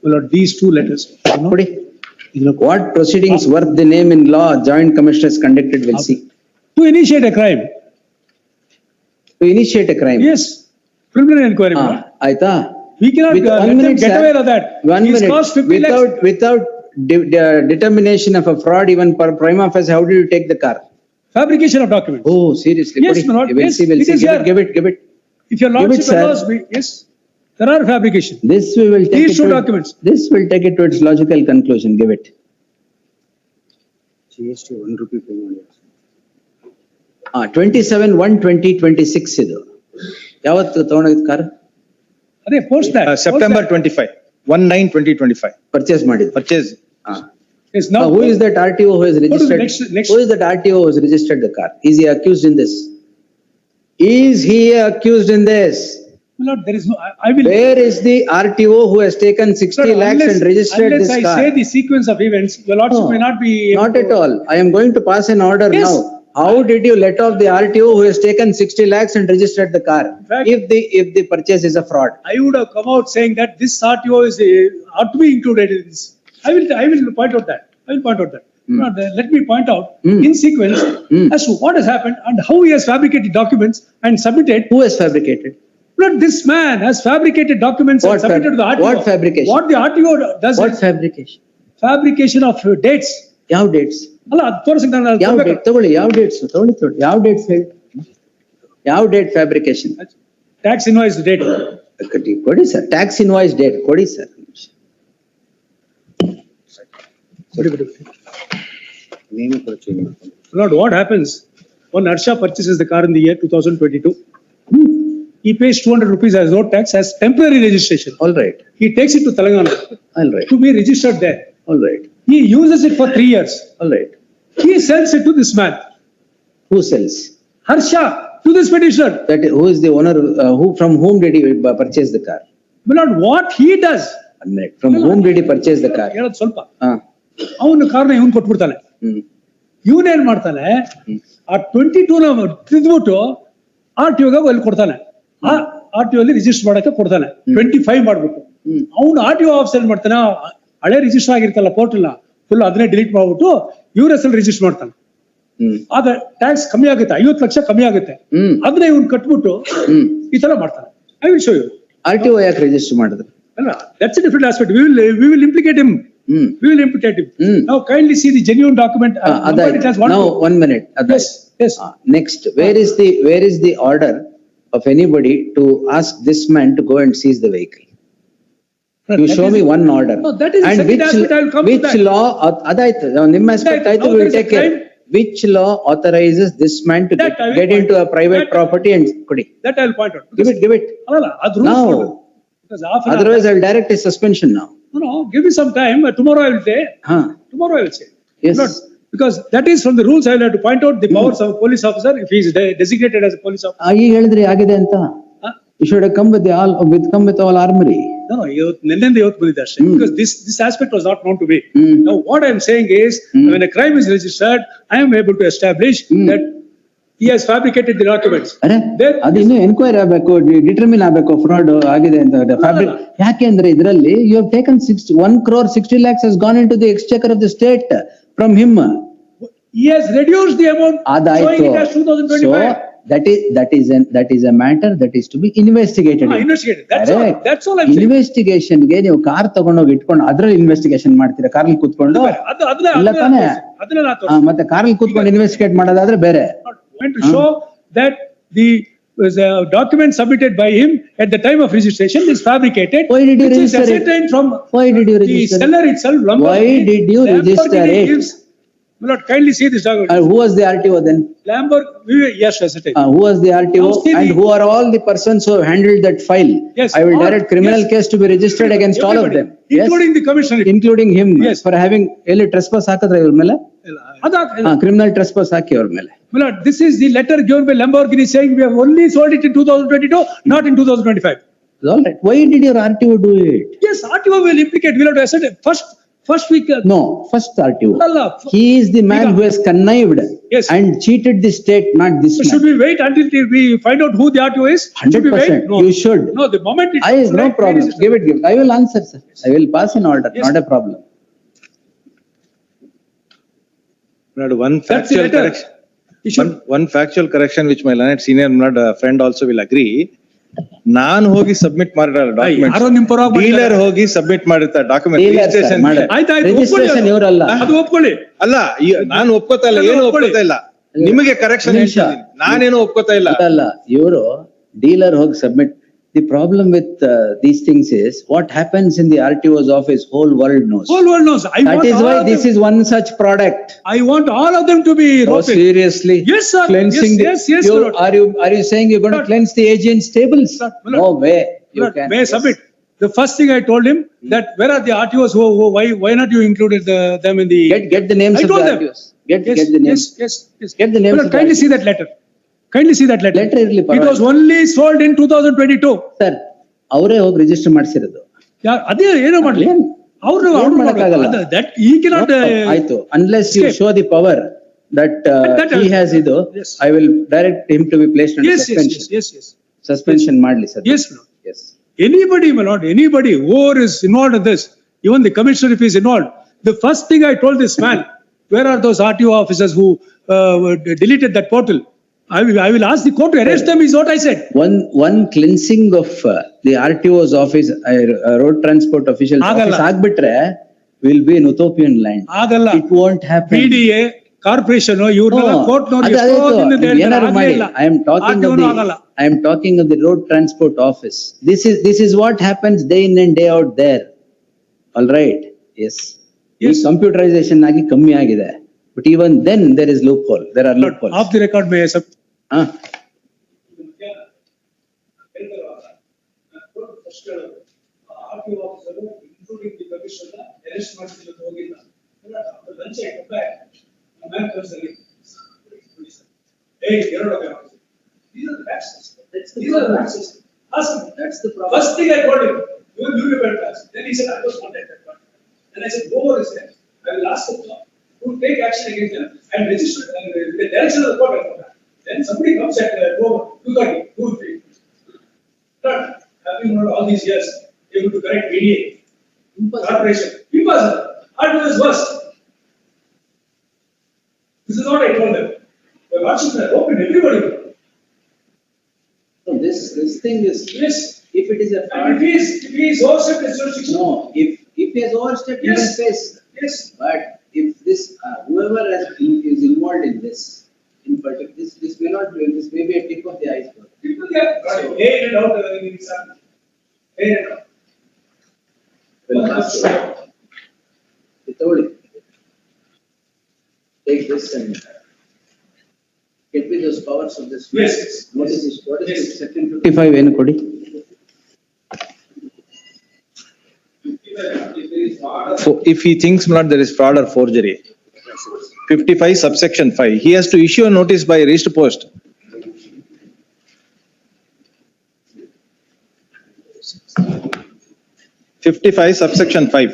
My lord, these two letters. ಕೊಡಿ. What proceedings worth the name in law joint commissioners conducted will see. To initiate a crime. To initiate a crime. Yes, preliminary inquiry. my lord. ಆಯ್ತಾ? We cannot With let one them minute, get sir. away with that. One He's minute. cost 50 lakhs. Without determination of a fraud, even per prima facie, how did you take the car? Fabrication of documents. Oh, seriously? Yes, ಕೊಡಿ. my lord. We'll Yes, see, we'll it see. is here. Give it. If your Give it, lordship sir. allows me, yes, there are fabrication. This we will take These it two to, documents. this will take it to its logical conclusion. Give it. GST 1 rupee pay ಮಾಡಿ. 27/1/2026 ಇದು. ಯಾವತ್ತು ತಗೊಂಡಿದ್ car? ಅದೇ post that. September 25, 1/9/2025. Purchase ಮಾಡಿದ್ದು. Purchase. Yes, now. Who is that RTO who has to the registered? next- Who is that RTO who has registered the car? Is he accused in this? Is he accused in this? My lord, there is no, I will. Where is the RTO who has taken 60 Sir, lakhs and registered this Unless I say car? the sequence of events, your lordship No, may not be. able Not to- at all. I am going to pass an order Yes. now. How did you let off the RTO who has taken 60 lakhs and registered the car? fact- If the purchase is a fraud. I would have come out saying that this RTO is, ought to be included in this. I will point out that. I will point out that. Now, let me point out in sequence as to what has happened and how he has fabricated documents and submitted. Who has fabricated? But this man has fabricated documents and What submitted to the fab- RTO. what fabrication? What the RTO does What is fabrication? fabrication of dates. ಯಾವ dates? ಅಲ್ಲ, ಅದು ತೋರಿಸಿದ್ದು ನಾನು ಯಾವ ಕೊಡ್ಬೇಕು. Date ತಗೊಳ್ಳಿ, ಯಾವ dates ತಗೊಳ್ಳಿ, ಯಾವ ಡೇಟ್ಸ್ ಹೇಳಿ, ಯಾವ date fabrication Tax invoice date. ಕೊಡಿ ಸರ್, ಟ್ಯಾಕ್ಸ್ ಇನ್ವಾಯ್ಸ್ ಡೇಟ್ ಕೊಡಿ ಸರ್. Name ಕೂಡ change ಮಾಡ್ಕೊಂಡು. Lord, what happens when Harsha purchases the car in the year 2022? He pays 200 rupees as road tax as temporary registration. All right, He takes it to Telangana all right, to be registered there. All right, He uses it for 3 years. All right. He sells it to this man, Who sells? Harsha, to this petitioner. That who is the owner? From whom did he purchase the car? My lord, what he does, One minute. From whom did he purchase the car? ಹೇಳೋದು ಸ್ವಲ್ಪ, ಹಾ, ಅವನು ಕಾರ್ನ ಇವನ್ ಕೊಟ್ಬಿಡ್ತಾನೆ. ಇವನೇನ್ ಮಾಡ್ತಾನೆ, ಆ 22 ನ ತಿದ್ಬಿಟ್ಟು RTO ಅಲ್ಲಿ ಕೊಡ್ತಾನೆ. ಆ RTO ಅಲ್ಲಿ ರಿಜಿಸ್ಟರ್ ಮಾಡಕ್ಕೆ ಕೊಡ್ತಾನೆ, 25 ಮಾಡ್ಬಿಟ್ಟು. ಅವ್ನು RTO ಆಫೀಸ್ ಅಲ್ಲಿ ಮಾಡ್ತಾನೆ, ಹಳೆ ರಿಜಿಸ್ಟರ್ ಆಗಿರ್ತಲ್ಲ ಪೋರ್ಟಲ್ ಫುಲ್ ಅದನ್ನೇ ಡಿಲೀಟ್ ಮಾಡ್ಬಿಟ್ಟು ಇವ್ರ ಹೆಸರು ರಿಜಿಸ್ಟರ್ ಮಾಡ್ತಾನೆ. ಆಗ ಟ್ಯಾಕ್ಸ್ ಕಮ್ಮಿ ಆಗುತ್ತೆ, 50 ಲಕ್ಷ ಕಮ್ಮಿ ಆಗುತ್ತೆ. ಅದನ್ನ ಇವ್ನು ಕಟ್ಬಿಟ್ಟು ಈ ತರ ಮಾಡ್ತಾನೆ. I will show you. RTO ಯಾಕೆ ರಿಜಿಸ್ಟರ್ ಮಾಡಿದ್ರು? ಅಲ್ಲ, that's a different aspect. We will implicate him. We will implicate him. Now kindly see the genuine document. Numbered it as one. Now, 1 minute. Yes, yes. Next, where is the order of anybody to ask this man to go and seize the vehicle? You That show is- me one order. No, that is the And second aspect. I will come to which that. law, ಅದಾಯ್ತು, ನಿಮ್ಮ aspect ಆಯ್ತು, Now we there will is a take care. crime. Which law authorizes this man to That I will get point into a out. private That- property and ಕೊಡಿ? That I will point out. Give it. ಅಲ್ಲ, ಅದು rules Now. ನೋಡು. Because half an hour- Otherwise, I will direct a suspension now. No, give me some time. Tomorrow I will say. Huh? Tomorrow I will say. Yes. Not- Because that is from the rules. I will have to point out the powers of a police officer if he is designated as a police officer. ಈಗ ಹೇಳಿದ್ರಿ ಆಗಿದೆ ಅಂತ. Huh? You should have come with all armory. No, ನಿನ್ನೆಂದ ಇವತ್ತು ಬಂದಿದೆ ಅಷ್ಟೇ. Because this aspect was not known to me. Now what I am saying is, when a crime is registered, I am able to establish that he has fabricated the documents. ಅರೆ Then- ಅದು ಇನ್ನು enquiry ಆಗ್ಬೇಕು, determine ಆಗ್ಬೇಕು fraud ಆಗಿದೆ ಅಂತ. Fabric ಯಾಕೆ ಅಂದ್ರೆ ಇದರಲ್ಲಿ you have taken 1 crore 60 lakhs has gone into the exchequer of the state from him. He has reduced the amount, ಅದಾಯ್ತು. showing it as 2025. that is a matter that is to be investigated. Investigated. That's all I'm saying. Investigation ಗೆ ನೀವು car ತಗೊಂಡೋಗಿ ಇಟ್ಕೊಂಡು ಅದ್ರಲ್ಲಿ investigation ಮಾಡ್ತೀರಾ, ಕಾರಲ್ಲಿ ಕೂತ್ಕೊಂಡು? ಇಲ್ಲ ತಾನೇ? ಮತ್ತೆ ಕಾರಲ್ಲಿ ಕೂತ್ಕೊಂಡು ಇನ್ವೆಸ್ಟಿಗೇಟ್ ಮಾಡೋದಾದ್ರೆ ಬೇರೆ. Going to show that the document submitted by him at the time of registration is fabricated. Why did you which is register it? ascertained from Why did you the register it? seller itself. Why did you register it? My lord, kindly see this document. Who was the RTO then? Yes, ascertained. Who was the RTO Now see and the- who are all the persons who have handled that file? Yes, I will all- direct criminal yes. case to be registered against all of them. Everybody, Yes, including the commissioner. including him. Yes. For having ಎಲ್ಲಿ trespass ಹಾಕಿದ್ರೆ ಇವ್ರ ಮೇಲೆ? Criminal trespass ಹಾಕಿ ಅವ್ರ ಮೇಲೆ. My lord, this is the letter given by Lamborghini saying we have only sold it in 2022, not in 2025. All right. Why did your RTO do it? Yes, RTO will implicate, we'll have to ascertain. First, first week. No, first RTO. ಅಲ್ಲ, He is the man ಈಗ- who has connived Yes. and cheated the state, not this Should man. we wait until we find out who the RTO is? Should we wait? 100%, No. you should. No, the moment it. I, comes, no right, problem, ladies and give it. I will answer, sir. I will pass an order, Yes. not a problem. Not one That's the factual letter. correction. You should. One factual correction which my learned senior friend also will agree. ನಾನ್ ಹೋಗಿ submit ಮಾಡಿರಲ್ಲ ಯಾರೋ ನಿಮ್ ಪರವಾಗಿ document ಮಾಡಿದ್ದಾರೆ. Dealer ಹೋಗಿ submit ಮಾಡಿರ್ತಾರೆ document Dealer, sir, registration ಮಾಡ- ಆಯ್ತಾಯ್ತು, Registration ಒಪ್ಕೊಳ್ಳಿ ಅದು. ಇವ್ರಲ್ಲ. ಅದು ಒಪ್ಕೊಳ್ಳಿ. ಅಲ್ಲ ನಾನು ಒಪ್ಕೋತಾ ಇಲ್ಲ, ಏನು ಒಪ್ಕೋತಾ ಇಲ್ಲ, ನಿಮಗೆ ಕರೆಕ್ಷನ್ ನಿಮಿಷ. ಹೇಳ್ತೀನಿ, ನಾನೇನು ಒಪ್ಕೋತಾ ಇಲ್ಲ. ಅಲ್ಲ, ಇವರು ಡೀಲರ್ ಹೋಗಿ submit. The problem with these things is, what happens in the RTO's office, whole world knows. Whole world knows. I That want is all why of this them- is one such product. I want all of them to be Oh, roped in. seriously? Yes, sir. Cleansing Yes, the, yes, you- Lord. are you saying you're going to Lord. cleanse the agent's tables? Lord, Lord. No way. You Lord, can. May I Yes. submit? The first thing I told him that where are the RTOs? Why not you included them in the? Get the names I of the told them. RTOs. Get Yes, the names. yes. Get the names Lord, of the kindly see RTOs. that letter. Kindly see that letter. Letter ಇರ್ಲಿ, It ಪರವಾಗಿಲ್ಲ. was only sold in 2022. Sir, ಅವರೇ ಹೋಗಿ register ಮಾಡಿಸಿರೋದು. ಅದೇ ಏನೋ ಮಾಡ್ಲಿ. ಏನ್? ಅವ್ರು ಏನ್ ಮಾಡಕ್ಕಾಗಲ್ಲ. that he cannot. ಆಯ್ತು, unless you escape. show the power that That- he has ಇದು, Yes. I will direct him to be placed under Yes, suspension. yes. Suspension ಮಾಡ್ಲಿ sir. Yes, Lord. Yes. Anybody, my lord, anybody who is involved in this, even the commissioner if he is involved, the first thing I told this man, where are those RTO officers who deleted that portal? I will ask the court to arrest them is what I said. One cleansing of the RTO's office, road transport officials ಆಗಲ್ಲ. office ಆಗ್ಬಿಟ್ರೆ will be an utopian land. ಆಗಲ್ಲ. It won't happen. PDA, corporation ಇವ್ರನ್ನೆಲ್ಲ No, court ನೋಡಿ ಅದು ಎಷ್ಟೋ ಆಯ್ತು. ದಿನದಿಂದ ಹೇಳ್ತಾರೆ, ಏನಾದ್ರು ಆಗ್ಲೇ ಮಾಡಿ. ಇಲ್ಲ. I am talking of RTO ಆಗಲ್ಲ. I am talking of the road transport office. This is what happens day in and day out there. All right, yes. Yes. Computerization ಆಗಿ ಕಮ್ಮಿ ಆಗಿದೆ. But even then there is loophole. There are loopholes. Off the record may I sub. Ah, including the commissioner, arrest ಮಾಡಿಸಿಲ್ಲ ಹೋಗಿಲ್ಲ. ಲಂಚ Hey, get out of here. These are the facts. These are the facts. Ask him. That's the problem. First thing I told him, you prepare facts. Then he said, I was contacted. Then I said, go over this. I will ask the court to take action against them and register with the direction of the court. I will come. Then somebody comes at 2:30, 2:03. Not having known all these years, able to correct media, corporation. Impossible. Art is worse. This is what I told them. The lordship has opened everybody. so this thing is, Yes. if it is a And if he is overstepped his jurisdiction. no, if he has overstepped, he Yes. can face. Yes. But if this, whoever is involved in this, in particular, this may not be, this may be a tip of the iceberg. People get in and out in this happening. In and out. Well, without it. Take this and get me those powers of this. Yes. What is this? What is Yes. this? Section 55 ಏನು ಕೊಡಿ? If he thinks not there is fraud or forgery. 55 subsection 5, he has to issue a notice by registered post. Fifty-five subsection 5.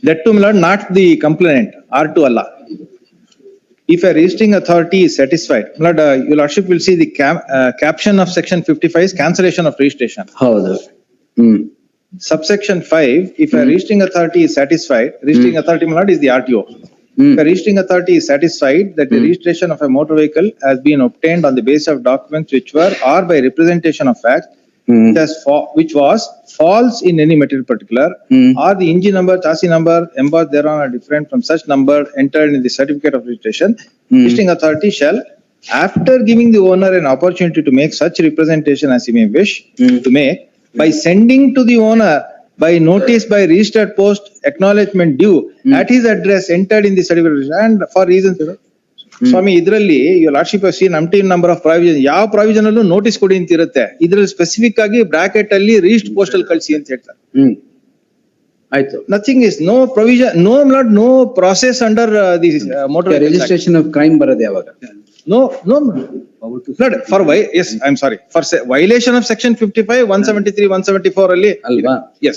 That too, my lord, not the complainant, R2 Allah. If a registering authority is satisfied, my lord, your lordship will see the caption of section 55 is cancellation of registration. ಹೌದು. ಹ್ಮ್. Subsection 5, if a registering authority is satisfied, registering authority, my lord, is the RTO. Hmm. If a registering authority is satisfied that the registration of a motor vehicle has been obtained on the basis of documents which were or by representation of fact, Hmm. which was false in any material particular, Hmm. or the engine number, chassis number embossed thereon are different from such number entered in the certificate of registration, registering authority shall, after giving the owner an opportunity to make such representation as he may wish to make, by sending to the owner by notice by registered post acknowledgement due at his address entered in the certificate and for reasons. ಸ್ವಾಮಿ ಇದ್ರಲ್ಲಿ your lordship has seen umpteen number of provision, ಯಾವ provision ಅಲ್ಲೂ notice ಕೊಡಿ ಅಂತ ಇರುತ್ತೆ, ಇದ್ರಲ್ಲಿ specific ಆಗಿ bracket ಅಲ್ಲಿ register postal ಕಳಿಸಿ ಅಂತ ಹೇಳ್ತಾರೆ. ಹ್ಮ್. ಆಯ್ತು. Nothing is, no provision, no process under the motor vehicle act. Registration of crime ಬರೋದು ಯಾವಾಗ? No, yes, I'm sorry, for violation of section 55, 173, 174 ಅಲ್ಲಿ. ಅಲ್ವಾ? Yes.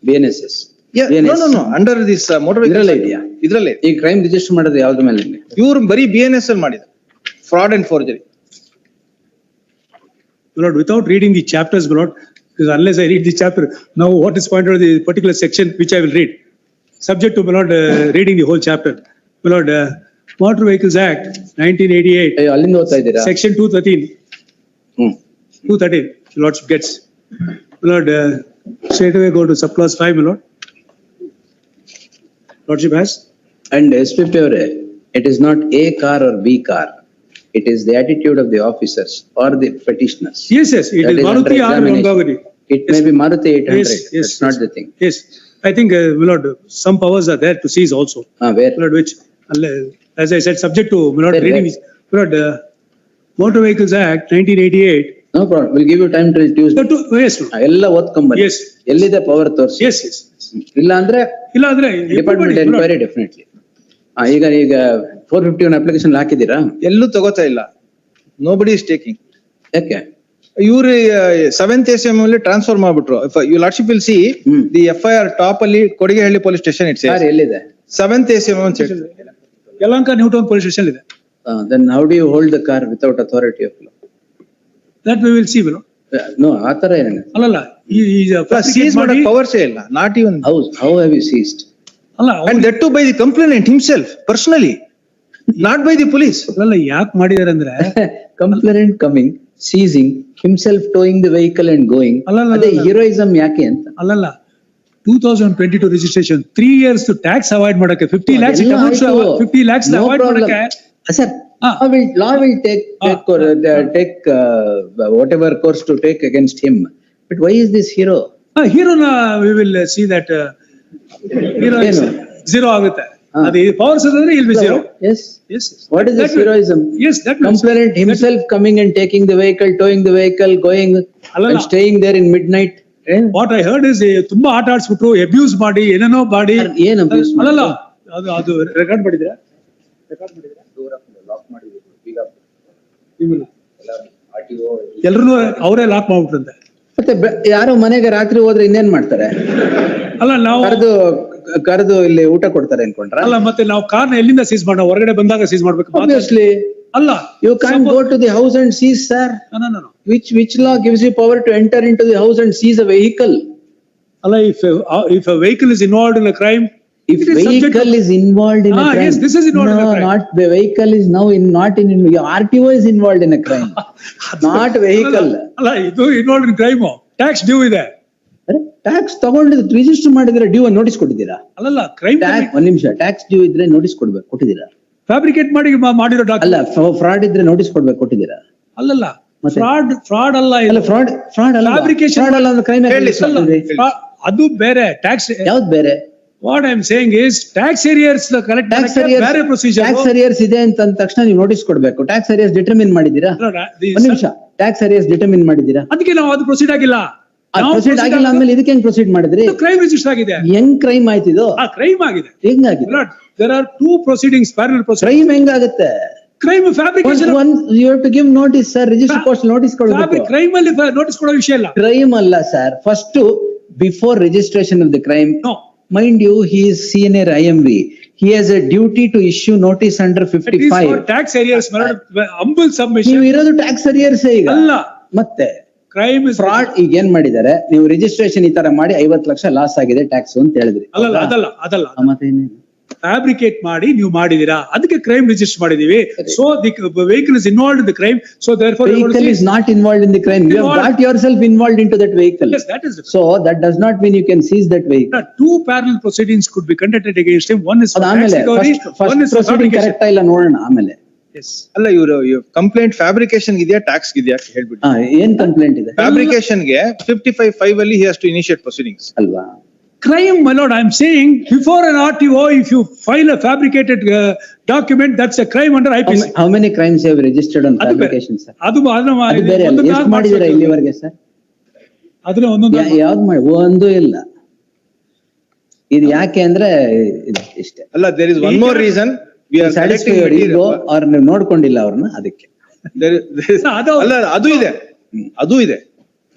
BNSS. Yeah, no, under this motor vehicle. ಇದ್ರಲ್ಲೇ ಇದೆಯಾ? ಇದ್ರಲ್ಲೇ. ಈ ಕ್ರೈಮ್ ರಿಜಿಸ್ಟರ್ ಮಾಡೋದು ಯಾವ್ದ್ರ ಮೇಲೆ? ಇವ್ರು ಬರೀ BNS ಅಲ್ಲಿ ಮಾಡಿದ. Fraud and forgery. My lord, without reading the chapters, my lord, because unless I read the chapter, now what is pointed out the particular section which I will read. Subject to, my lord, reading the whole chapter. My lord, Motor Vehicles Act 1988, ಅಯ್ಯೋ, ಅಲ್ಲಿಂದ ಓದ್ತಾ ಇದ್ದೀರಾ? section 213, hmm. 213, the lordship gets. My lord, straight away go to subclause 5, my lord. Lordship has. And SPP ಅವರೇ, it is not a car or B car. It is the attitude of the officers or the petitioners. Yes, it That is is under Maruti or examination. Gangavali. It may be Maruti 800. Yes, That's not the thing. Yes, I think, my lord, some powers are there to seize also. Where? My lord, which, as I said, subject to, my lord, Where, reading, where? my lord, Motor Vehicles Act 1988. No problem. We'll give you time till Tuesday. Yes, no. ಎಲ್ಲ ಓದ್ಕೊಂಬನ್ನಿ. Yes. ಎಲ್ಲಿದೆ power ತೋರಿಸಿ. Yes. ಇಲ್ಲ ಅಂದ್ರೆ ಇಲ್ಲ ಅಂದ್ರೆ department everybody, my lord, enquiry definitely. ಈಗ 451 application ಹಾಕಿದ್ದೀರಾ? ಎಲ್ಲೂ ತಗೋತಾ ಇಲ್ಲ. Nobody is taking. ಯಾಕೆ? ಇವ್ರು 7th ACM ಅಲ್ಲಿ ಟ್ರಾನ್ಸ್ಫರ್ ಮಾಡ್ಬಿಟ್ರು. You lordship will see the FIR top ಅಲ್ಲಿ Kodigehalli police station it car says. ಎಲ್ಲಿದೆ? 7th ACM ಅಂತ ಹೇಳಿ. ಯಲಹಂಕ ನ್ಯೂಟೌನ್ police station ಇದೆ. Then how do you hold the car without authority of law? That we will see, my lord. No, ಆ ತರ ಏನಿದೆ? ಅಲ್ಲಲ್ಲ, Seize ಮಾಡಕ್ powers ಇಲ್ಲ. Not even. How have you seized? ಅಲ್ಲ, And that too by the complainant himself, personally. Not by the police. ಅಲ್ಲಲ್ಲ, ಯಾಕೆ ಮಾಡಿದಾರೆ ಅಂದ್ರೆ, Complainant coming, seizing, himself towing the vehicle and going. ಅಲ್ಲಲ್ಲ, ಅದೇ heroism ಯಾಕೆ ಅಂತ? ಅಲ್ಲಲ್ಲ, 2022 registration, 3 years to tax avoid ಮಾಡಕ್ಕೆ 50 lakhs, ಅದೆಲ್ಲ ಆಯ್ತು. 50 lakhs No avoid problem. ಮಾಡಕ್ಕೆ. Sir, law will take whatever course to take against him. But why is this hero? ಹೀರೋನ we will see that hero is ಏನು? zero ಆಗುತ್ತೆ. ಹಾ. ಅದು powers ಅಂದ್ರೆ il be zero. Yes. Yes. What is That this will- heroism? Yes, that will. Complainant himself coming and taking the vehicle, towing the vehicle, going ಅಲ್ಲಲ್ಲ. and staying there in midnight. What I heard is ತುಂಬಾ ಆಟ ಆಡ್ಸ್ಬಿಟ್ಟು abuse ಮಾಡಿ ಏನೇನೋ ಮಾಡಿ. ಏನ್ abuse ಅಲ್ಲಲ್ಲ, ಮಾಡಿದ್ರು? ಅದು ರೆಕಾರ್ಡ್ ಮಾಡಿದ್ರೆ ಎಲ್ರು ಅವರೇ ಲಾಕ್ ಮಾಡ್ಬಿಟ್ರಂತೆ. ಮತ್ತೆ ಯಾರೋ ಮನೆಗೆ ರಾತ್ರಿ ಹೋದ್ರೆ ಇನ್ನೇನ್ ಮಾಡ್ತಾರೆ? ಅಲ್ಲ ನಾವು ಕರೆದು ಇಲ್ಲಿ ಊಟ ಕೊಡ್ತಾರೆ ಅನ್ಕೊಂಡ್ರ? ಅಲ್ಲ, ಮತ್ತೆ ನಾವು ಕಾರ್ನ ಎಲ್ಲಿಂದ ಸೀಸ್ ಮಾಡೋಣ? ಹೊರಗಡೆ ಬಂದಾಗ ಸೀಸ್ ಮಾಡ್ಬೇಕು. Obviously, ಅಲ್ಲ, you can't go to the house and seize, sir. No. Which law gives you power to enter into the house and seize a vehicle? ಅಲ್ಲ, if a vehicle is involved in a crime, If it is subject to- vehicle is involved in a crime. Yes, this is involved in a crime. No, not the vehicle is now not in, your RTO is involved in a crime. Not vehicle. ಅಲ್ಲ, ಇದು involve in crime. Tax due ಇದೆ. Tax ತಗೊಂಡಿದ್ದು register ಮಾಡಿದ್ರೆ due notice ಕೊಟ್ಟಿದ್ದೀರಾ? ಅಲ್ಲಲ್ಲ, crime ಒಂದ್ ನಿಮಿಷ, tax due ಇದ್ರೆ ನೋಟಿಸ್ ಕೊಟ್ಟಿದ್ದೀರಾ? ಫ್ಯಾಬ್ರಿಕೇಟ್ ಮಾಡಿರೋ ಅಲ್ಲ, ಫ್ರಾಡ್ ಇದ್ರೆ ನೋಟಿಸ್ ಕೊಡ್ಬೇಕಾ? ಅಲ್ಲಲ್ಲ, ಮತ್ತೆ? ಫ್ರಾಡ್ ಅಲ್ಲ ಇದು. ಅಲ್ಲ, ಫ್ರಾಡ್ ಅಲ್ಲ. Fabrication Fraud ಅಲ್ಲ ಅಂದ್ರೆ crime ಹೇಳಿ ಯಾಕೆ sir. ಮಾಡಿದ್ರಿ? ಅದು ಬೇರೆ. ಟ್ಯಾಕ್ಸ್, ಯಾವ್ದು ಬೇರೆ? What I am saying is tax arrears collect tax ಬೇರೆ ಪ್ರೊಸೀಜರ್. ಟ್ಯಾಕ್ಸ್ ಅರಿಯರ್ಸ್ ಇದೆ ಅಂತ ಅಂದ ತಕ್ಷಣ ನೀವು ನೋಟಿಸ್ ಕೊಡ್ಬೇಕು. ಟ್ಯಾಕ್ಸ್ ಅರಿಯರ್ಸ್ ಡಿಟರ್ಮಿನ್ ಮಾಡಿದ್ದೀರಾ? ಒಂದ್ ನಿಮಿಷ, ಟ್ಯಾಕ್ಸ್ ಅರಿಯರ್ಸ್ ಡಿಟರ್ಮಿನ್ ಮಾಡಿದ್ದೀರಾ? ಅದಕ್ಕೆ ನಾವು ಅದು ಪ್ರೊಸೀಡ್ ಆಗಿಲ್ಲ. ಪ್ರೊಸೀಡ್ ಆಗಿಲ್ಲ ಅಂದ್ಮೇಲೆ ಇದಕ್ಕೆ ಹೆಂಗ್ ಪ್ರೊಸೀಡ್ ಮಾಡಿದ್ರಿ? ಕ್ರೈಮ್ ರಿಜಿಸ್ಟರ್ ಆಗಿದೆ. ಹೆಂಗ್ ಕ್ರೈಮ್ ಆಯ್ತಿದು? ಕ್ರೈಮ್ ಆಗಿದೆ. ಹೆಂಗಾಗಿದೆ? There are 2 proceedings, parallel proceedings. Crime ಹೆಂಗಾಗುತ್ತೆ? Crime fabrication. You have to give notice, sir. Register post notice ಕೊಡ್ಬೇಕು. ಕ್ರೈಮ್ ಅಲ್ಲಿ ನೋಟಿಸ್ ಕೊಡೋ ವಿಷಯ ಇಲ್ಲ. Crime ಅಲ್ಲ sir. First, before registration of the crime, No. mind you, he is senior IMV. He has a duty to issue notice under It is for 55. tax areas, humble ನೀವು submission. ಇರೋದು tax arrears ಈಗ. ಅಲ್ಲ. ಮತ್ತೆ Crime is fraud ಈಗ ಏನ್ ಮಾಡಿದ್ದಾರೆ? ನೀವು registration ಈ ತರ ಮಾಡಿ 50 ಲಕ್ಷ ಲಾಸ್ ಆಗಿದೆ ಟ್ಯಾಕ್ಸ್ ಅಂತ ಹೇಳಿದ್ರಿ. ಅದಲ್ಲ. ಮತ್ತೆ ಫ್ಯಾಬ್ರಿಕೇಟ್ ಮಾಡಿ ನೀವು ಮಾಡಿದೀರಾ, ಅದಕ್ಕೆ ಕ್ರೈಮ್ ರಿಜಿಸ್ಟರ್ ಮಾಡಿದೀವಿ. So the vehicle is involved in the crime. So therefore vehicle is not involved in the crime. You have got yourself involved into that vehicle. Yes, that is different. So that does not mean you can seize that vehicle. 2 parallel proceedings could be conducted against him. One is for ಅದು tax ಆಮೇಲೆ recovery, first one is for proceeding fabrication. ಕರೆಕ್ಟಾ ಇಲ್ಲ ನೋಡೋಣ ಆಮೇಲೆ. Yes. ಅಲ್ಲ ಇವರು complaint fabrication ಇದೆಯಾ tax ಇದೆಯಾ ಹೇಳ್ಬಿಟ್ಟು. ಏನ್ ಕಂಪ್ಲೇಂಟ್ ಇದೆ? ಫ್ಯಾಬ್ರಿಕೇಶನ್ ಗೆ 55(5) ಅಲ್ಲಿ he has to initiate proceedings. ಅಲ್ವಾ? Crime, my lord, I am saying before an RTO, if you file a fabricated document, that's a crime under IPC. How many crimes have you registered on ಅದು ಬೇರೆ. fabrication, sir? ಅದು ಅದು ಬೇರೆ ಅಲ್ಲ. ಎಷ್ಟು ಮಾಡಿದಿರಾ ಇಲ್ಲಿವರೆಗೆ sir? ಅದನ್ನ ಒಂದೊಂದು ಯಾವ್ದು ಮಾಡಿ? ಒಂದು ಇಲ್ಲ. ಇದು ಯಾಕೆ ಅಂದ್ರೆ ಇಷ್ಟೇ. ಅಲ್ಲ there is one more reason. We are satisfy collecting your ego material. ಅವ್ರ ನೀವು ನೋಡ್ಕೊಂಡಿಲ್ಲ ಅವ್ರನ್ನ ಅದಕ್ಕೆ. ಅಲ್ಲ, ಅದು ಇದೆ.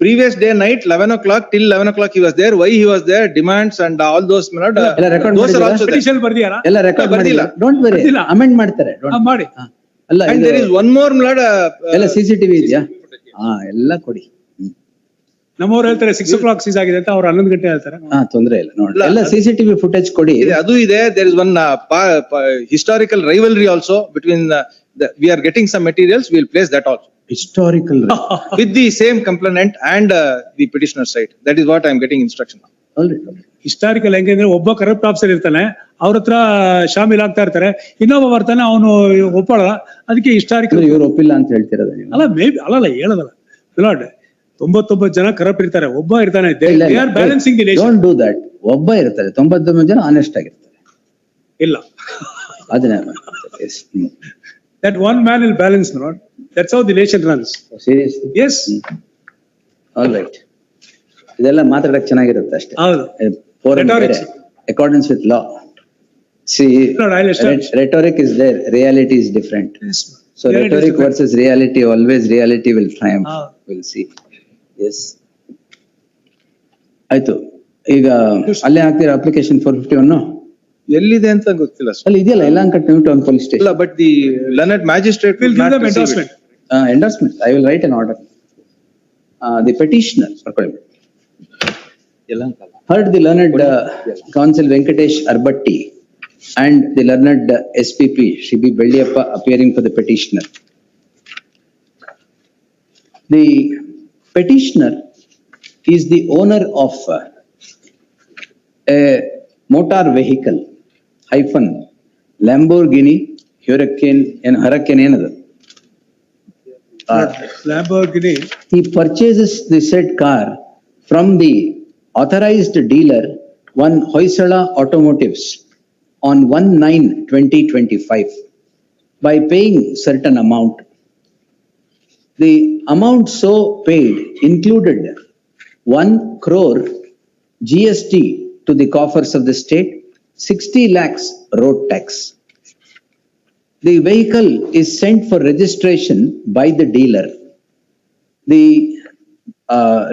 Previous day night, 11 o'clock till 11 o'clock he was there. Why he was there? Demands and all those, ಎಲ್ಲ record those are ಮಾಡಿದ್ದೀರಾ? also there. Petition ಬರ್ದಿಯಾರ ಎಲ್ಲ ರೆಕಾರ್ಡ್ ಬರ್ದಿಲ್ಲ. ಮಾಡಿಲ್ಲ. Don't very, ಬರ್ದಿಲ್ಲ. ಅಮೆಂಡ್ ಮಾಡ್ತಾರೆ. Don't- ಮಾಡಿ. ಹಾ. ಅಲ್ಲ And ಇದು there is one more, my lord, ಎಲ್ಲ CCTV ಇದೆಯಾ? ಹಾ, ಎಲ್ಲ ಕೊಡಿ. ನಮ್ಮವ್ರು ಹೇಳ್ತಾರೆ 6 o'clock ಸೀಸ್ ಆಗಿದೆ ಅಂತ, ಅವ್ರು 11 ಗಂಟೆ ಹೇಳ್ತಾರೆ. ಹಾ, ತೊಂದ್ರೆ ಇಲ್ಲ ನೋಡಿ. ಇಲ್ಲ, ಎಲ್ಲ CCTV ಫುಟೇಜ್ ಕೊಡಿ. adu ide. There is one historical rivalry also between we are getting some materials, we will place that also. Historical With the same complainant and the petitioner side. That is what I am getting instruction on. Historical ಹೆಂಗಂದ್ರೆ ಒಬ್ಬ corrupt officer ಇರ್ತಾನೆ, ಅವ್ರ ಹತ್ರ ಶಾಮೀಲ್ ಆಗ್ತಾ ಇರ್ತಾರೆ, ಇನ್ನೊಬ್ಬ ಬರ್ತಾನೆ ಅವನು ಒಪ್ಪಲ್ಲ, ಅದಕ್ಕೆ ಹಿಸ್ಟಾರಿಕಲ್. ಇವ್ರು ಒಪ್ಪಿಲ್ಲ ಅಂತ ಹೇಳ್ತಿರೋದು ನೀವು? ಅಲ್ಲ ಅಲ್ಲಲ್ಲ ಹೇಳದಲ್ಲ ಮಿಲಾಡ್, 99 ಜನ ಕರಪ್ಟ್ ಇರ್ತಾರೆ, ಒಬ್ಬ ಇರ್ತಾನೆ. They are balancing the nation. Don't do that. ಒಬ್ಬ ಇರ್ತಾರೆ, 99 ಜನ ಆನೆಸ್ಟ್ ಆಗಿರ್ತಾರೆ. ಇಲ್ಲ, ಅದನ್ನ that one man will balance, Lord. That's how the nation runs. Seriously? Yes. All right. ಇದೆಲ್ಲ ಮಾತಾಡಕ್ ಚೆನ್ನಾಗಿರುತ್ತೆ ಅಷ್ಟೇ. ಹೌದು. Rhetorics. Accordance with law. See, Lord, I'll establish. rhetoric is there, reality is different. Yes. So rhetoric versus reality, always reality will triumph. Ah. We'll see. Yes. ಆಯ್ತು, ಈಗ ಅಲ್ಲೇ ಹಾಕ್ತೀರಾ application 451? ಎಲ್ಲಿದೆ ಅಂತ ಗೊತ್ತಿಲ್ಲ sir. ಅಲ್ಲಿ ಇದೆಯಲ್ಲ ಯಲಹಂಕ ಟೌನ್ ಪೊಲೀಸ್ ಸ್ಟೇಷನ್. ಇಲ್ಲ, but the learned magistrate We'll will give not them receive endorsement. it. Endorsement, I will write an order. The petitioner, heard the learned counsel Venkatesh Arbatti and the learned SPP Shri B. Belliyappa appearing for the petitioner. The petitioner is the owner of a motor vehicle hyphen Lamborghini Hurricane and Hurricane another. Lamborghini. He purchases the said car from the authorized dealer, one Hoysala Automotives, on 1/9/2025 by paying certain amount. The amount so paid included 1 crore GST to the coffers of the state, 60 lakhs road tax. The vehicle is sent for registration by the dealer. The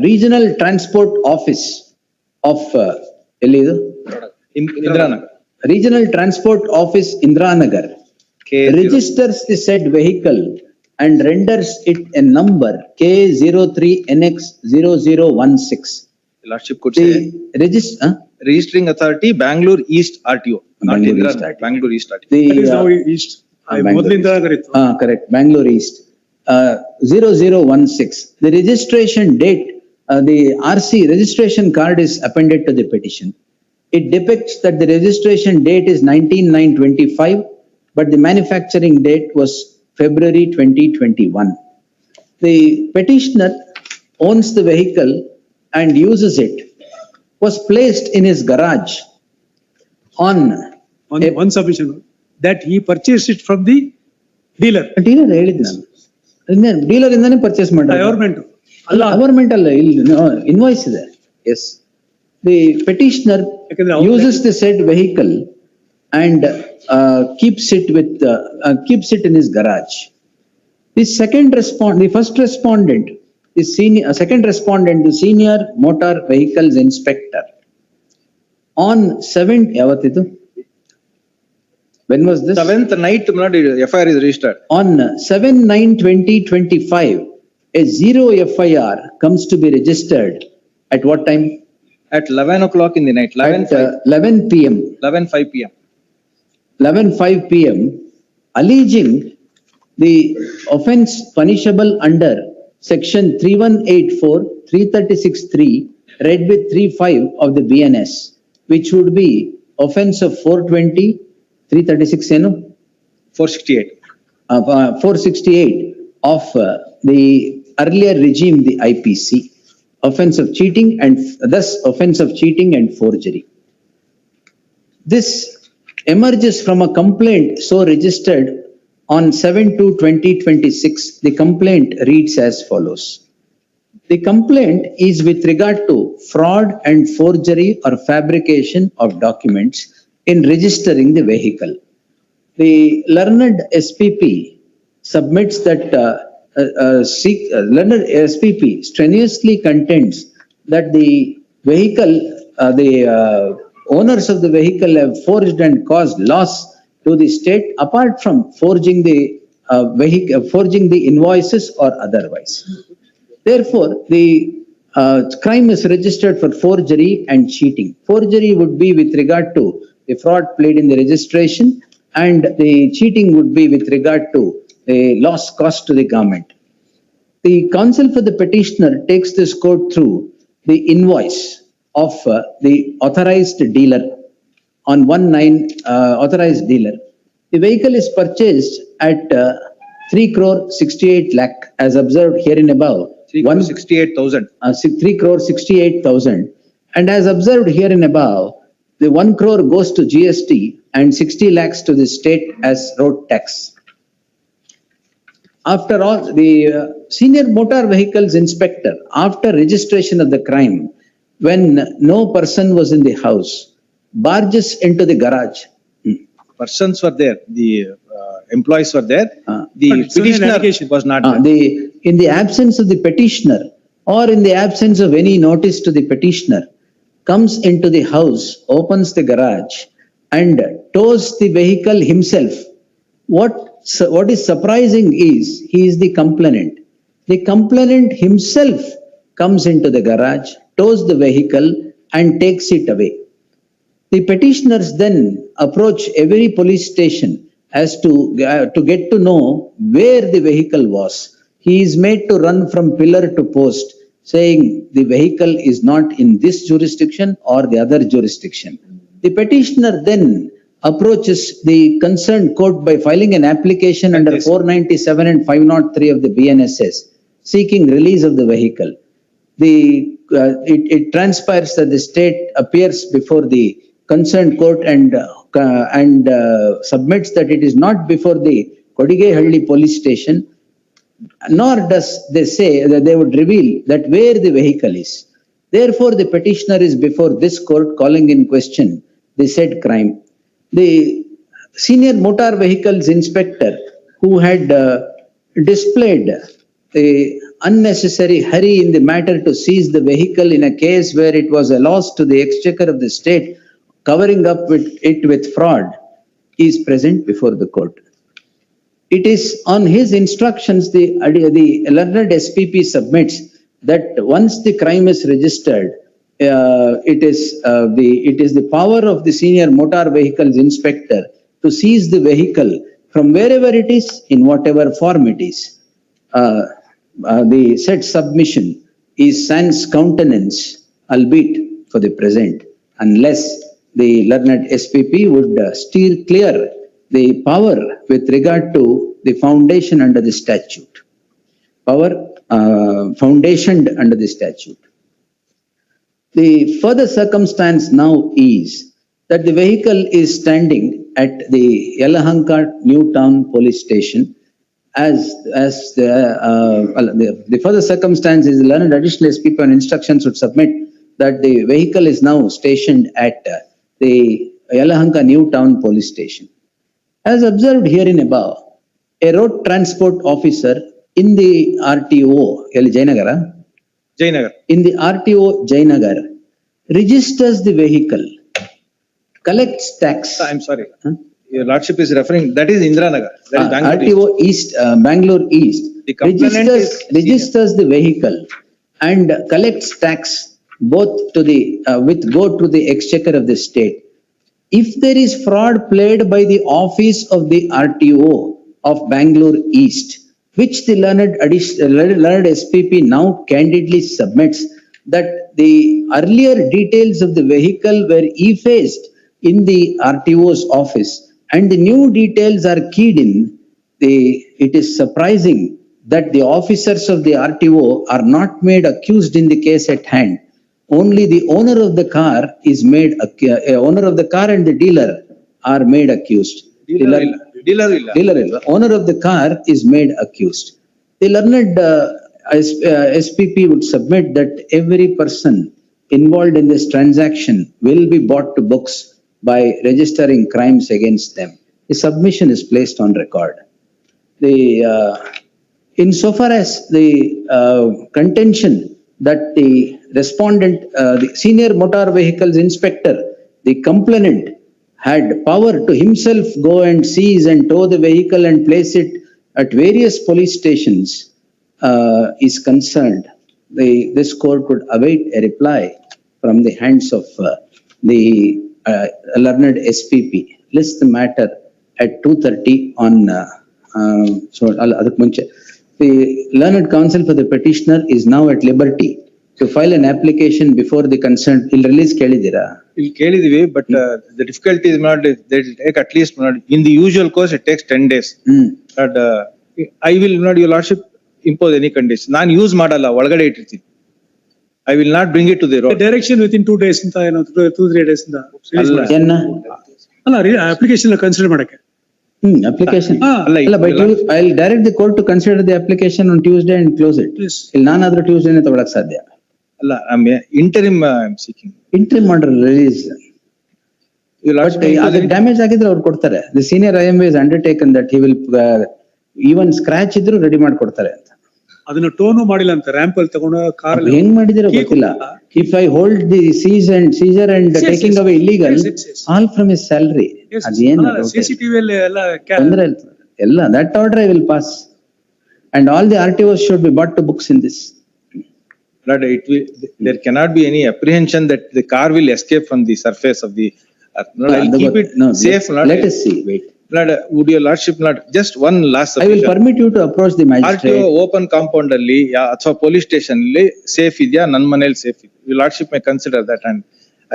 regional transport office of ಎಲ್ಲಿದು? Indranagar. Regional Transport Office Indranagar K0. registers the said vehicle and renders it a number K03NX0016. Lordship could say registering authority Bangalore East RTO, not Bangalore East Indranagar, RTO. Bangalore East RTO. That is The now east. Bangalore ಮೊದಲಿಂದ East. ಇತ್ತು. Correct, Bangalore East. 0016. The registration date, the RC registration card is appended to the petition. It depicts that the registration date is 19/9/25, but the manufacturing date was February 2021. The petitioner owns the vehicle and uses it, was placed in his garage on One submission, that he purchased it from the dealer. Dealer ಹೇಳಿದ್ ನಾನು, dealer ಇಂದಾನೆ purchase ಮಾಡಿದ್ರೆ Government. ಅಲ್ಲ, government ಅಲ್ಲ, ಇಲ್ಲಿ invoice ಇದೆ. S, the petitioner ಯಾಕಂದ್ರೆ ಅವ್ರು- uses the shed vehicle and keeps it in his garage. The first respondent, second respondent, the senior motor vehicles inspector, on 7th, ಯಾವತ್ತಿದು? When was this? 7th night, FIR is registered. On 7/9/2025, a zero FIR comes to be registered at what time? At 11 o'clock in the night, 11:05 At 11 PM. 11:05 PM. 11:05 PM, alleging the offence punishable under section 3184, 336(3), read with 35 of the BNS, which would be offence of 420, 336 ಏನು? 468. 468 of the earlier regime, the IPC, offence of cheating and thus offence of cheating and forgery. This emerges from a complaint so registered on 7/2/2026. The complaint reads as follows. The complaint is with regard to fraud and forgery or fabrication of documents in registering the vehicle. the learned SPP submits that, learned SPP strenuously contends that the vehicle, owners of the vehicle have forged and caused loss to the state apart from forging the forging the invoices or otherwise. Therefore, the crime is registered for forgery and cheating. Forgery would be with regard to the fraud played in the registration, and the cheating would be with regard to the loss caused to the government. The counsel for the petitioner takes this court through the invoice of the authorized dealer on 19 authorized dealer. The vehicle is purchased at 3 crore 68 lakh as observed herein above. 3,68,000. 3 crore 68,000. And as observed herein above, the 1 crore goes to GST and 60 lakhs to the state as road tax. After all, the senior motor vehicles inspector, after registration of the crime, when no person was in the house, barges into the garage. Persons were there, the employees were there. Uh, The but it's only an petitioner allegation. was not there. In the absence of the petitioner or in the absence of any notice to the petitioner, comes into the house, opens the garage and tows the vehicle himself. What is surprising is he is the complainant. The complainant himself comes into the garage, tows the vehicle and takes it away. The petitioners then approach every police station as to get to know where the vehicle was. He is made to run from pillar to post, saying the vehicle is not in this jurisdiction or the other jurisdiction. The petitioner then approaches the concerned court by filing an application under 497 and 503 of the BNSS, seeking release of the vehicle. It transpires that the state appears before the concerned court and submits that it is not before the Kodigehalli police station, nor does they say that they would reveal that where the vehicle is. Therefore, the petitioner is before this court calling in question the said crime. The senior motor vehicles inspector who had displayed the unnecessary hurry in the matter to seize the vehicle in a case where it was a loss to the exchequer of the state, covering up it with fraud, is present before the court. It is on his instructions the learned SPP submits that once the crime is registered, it is the power of the senior motor vehicles inspector to seize the vehicle from wherever it is, in whatever form it is. The said submission is sans countenance, albeit for the present, unless the learned SPP would steer clear the power with regard to the foundation under the statute. Power foundationed under the statute. The further circumstance now is that the vehicle is standing at the Yelahanka New Town Police Station. The further circumstance is the learned additional SPP on instructions would submit that the vehicle is now stationed at the Yelahanka New Town Police Station. As observed herein above, a road transport officer in the RTO, Jainagara, in the RTO Jainagar, registers the vehicle, collects tax. I'm sorry. Your lordship is referring, that is Indiranagar. That is Bangalore East. RTO East, Bangalore East, The complainant registers the vehicle and collects tax both to the, go to the exchequer of the state. If there is fraud played by the office of the RTO of Bangalore East, which the learned SPP now candidly submits that the earlier details of the vehicle were effaced in the RTO's office and the new details are keyed in, it is surprising that the officers of the RTO are not made accused in the case at hand. Only the owner of the car is made, owner of the car and the dealer are made accused. Dealer illa. Owner of the car is made accused. The learned SPP would submit that every person involved in this transaction will be brought to books by registering crimes against them. the submission is placed on record. Insofar as the contention that the respondent, the senior motor vehicles inspector, the complainant had power to himself go and seize and tow the vehicle and place it at various police stations, is concerned, this court could await a reply from the hands of the learned SPP. List the matter at 2:30 on, ಅದಕ್ಕೆ ಮುಂಚೆ the learned counsel for the petitioner is now at liberty to file an application before the concerned, ಇಲ್ಲಿ release ಕೇಳಿದ್ದೀರಾ? ಇಲ್ಲಿ ಕೇಳಿದೀವಿ, but the difficulty is not, they will take at least, in the usual course, it takes 10 days. But I will not, your lordship, impose any condition. ನಾನು use ಮಾಡಲ್ಲ, ಒಳಗಡೆ ಇಟ್ಟಿರ್ತೀನಿ. I will not bring it to the road. Direction with in 2 days ಅಂತ ಏನೋ 2-3 days ಇಂದ ಅಲ್ಲ. ಏನ್ನ? ಅಲ್ಲ ಅಪ್ಲಿಕೇಶನ್ ಕನ್ಸಿಡರ್ ಮಾಡಕ್ಕೆ. Application. ಅಲ್ಲ, ಅಲ್ಲ, but I'll direct the court to consider the application on Tuesday and close it. Yes. ಇಲ್ಲಿ ನಾನಾದ್ರೂ Tuesdayನೇ ತಗೊಳಕ್ ಸಾಧ್ಯ. ಅಲ್ಲ, interim I am seeking. Interim order release. Your But lordship, ಅದು ಡ್ಯಾಮೇಜ್ ಆಗಿದ್ರೆ ಅವ್ರು ಕೊಡ್ತಾರೆ. The senior IMA is undertaken that he will even scratch ಇದ್ರು ready ಮಾಡ್ಕೊಡ್ತಾರೆ ಅಂತ. ಅದನ್ನ ಟೋನು ಮಾಡಿಲ್ಲ ಅಂತ ರ್ಯಾಂಪ್ ಅಲ್ಲಿ ತಗೊಂಡು ಕಾರ್ ಅದು ಹೆಂಗ್ ಮಾಡಿದಿರೋ ಗೊತ್ತಿಲ್ಲ. If I hold the seizure and Yes, taking yes. away illegal, Yes. all from his salary. ಅದೇನು CCTV ಅಲ್ಲಿ ಎಲ್ಲ ತೊಂದ್ರೆ ಇಲ್ಲ. ಎಲ್ಲ that order I will pass. And all the RTOs should be brought to books in this. Lord, it will, there cannot be any apprehension that the car will escape from the surface of the earth. Lord, I will keep it No, safe. Lord. let us see, wait. Lord, would your lordship not, just one last I will submission. permit you to approach the magistrate. RTO open compound ಅಲ್ಲಿ ಅಥವಾ police station ಅಲ್ಲಿ safe ಇದೆಯಾ, ನನ್ನ ಮನೇಲಿ safe ಇದೆ. Your lordship may consider that and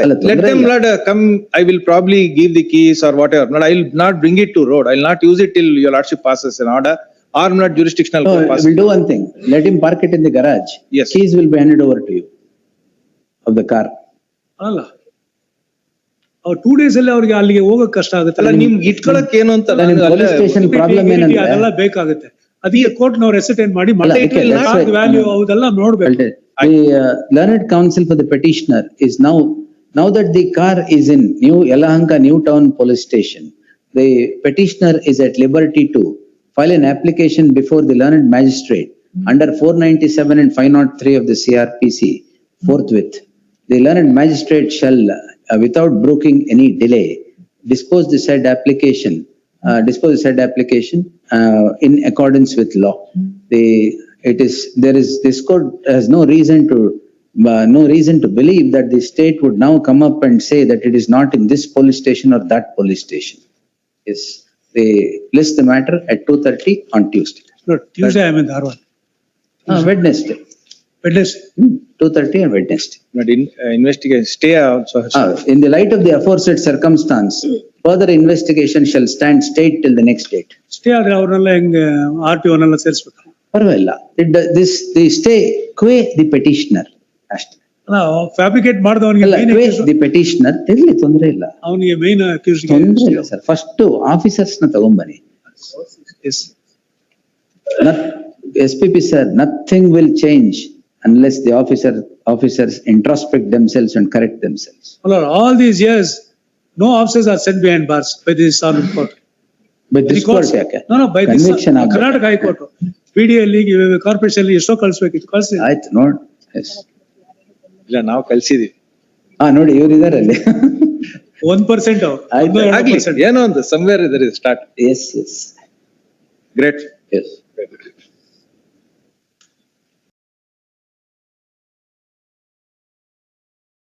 ಅಲ್ಲ, let ತೊಂದ್ರೆ them, ಇಲ್ಲ. Lord, come, I will probably give the keys or whatever. Lord, I will not bring it to road. I will not use it till your lordship passes an order or not jurisdictional No, court passes. we'll do one thing. Let him park it in the garage. Yes. Keys will be handed over to you of the car. ಅಲ್ಲ ಅವ್ರು 2 days ಅಲ್ಲಿ ಅವ್ರಿಗೆ ಅಲ್ಲಿಗೆ ಹೋಗಕ್ ಕಷ್ಟ ಆಗುತ್ತೆ. ಅಲ್ಲ, ನಿಮ್ಗೆ ಇಟ್ಕೊಳಕ್ ಏನು ಅಂತ ಅಲ್ಲ, ನಿಮ್ police station problem ಏನಂದ್ರೆ ಅದೆಲ್ಲ ಬೇಕಾಗುತ್ತೆ. ಅದಕ್ಕೆ ಕೋರ್ಟ್ ನಾವು ರೆಸಿಟೇಟ್ ಮಾಡಿ ಅಲ್ಲ, okay, that's why- ವ್ಯಾಲ್ಯೂ ಅವೆಲ್ಲ ನೋಡ್ಬೇಕು. The learned counsel for the petitioner is now that the car is in New Yelahanka New Town Police Station, the petitioner is at liberty to file an application before the learned magistrate under 497 and 503 of the CRPC forthwith. The learned magistrate shall, without broking any delay, dispose the said application in accordance with law. This court has no reason to believe that the state would now come up and say that it is not in this police station or that police station. Yes, they list the matter at 2:30 on Tuesday. Tuesday I mean Dharwad Wednesday, 2:30 on Wednesday. But investigation stay also. In the light of the aforesaid circumstance, further investigation shall stand state till the next date. Stay ಆದ್ರೆ ಅವ್ರನ್ನೆಲ್ಲ ಹೆಂಗ್ RTOನೆಲ್ಲ ಸೇರಿಸ್ಬೇಕು. ಪರವಾಗಿಲ್ಲ. The stay quay the petitioner ಅಷ್ಟೇ. Fabricate ಮಾಡಿದವನಿಗೆ ಅಲ್ಲ, quay the petitioner ಇರ್ಲಿ, ತೊಂದ್ರೆ ಇಲ್ಲ. ಅವನಿಗೆ ಮೇನ್ ತೊಂದ್ರೆ ಇಲ್ಲ ಸರ್. ಫಸ್ಟ್ ಆಫೀಸರ್ಸ್ ನ ತಗೊಂಬನ್ನಿ. SPP sir, nothing will change unless the officers introspect themselves and correct themselves. all these years no officers are sent behind bars by this honorable court. But this court ಯಾಕೆ? No, by this Conviction ಆಗ್ಬೇಕು. Karnataka high court PDಯಲ್ಲಿ corporation ಅಲ್ಲಿ ಎಷ್ಟೋ ಕಳಿಸ್ಬೇಕಿತ್ತು, ಕಳಿಸಿ. ಆಯ್ತು ನೋಡ್. ಇಲ್ಲ, ನಾವು ಕಲ್ಸಿದೀವಿ. ನೋಡಿ ಇವ್ರು ಇದಾರೆ ಅಲ್ಲಿ. 1% ಅವ್ರು. ಆಯ್ತು. 1-2% ಏನೋ ಒಂದು somewhere there is start. Yes. Great. Yes.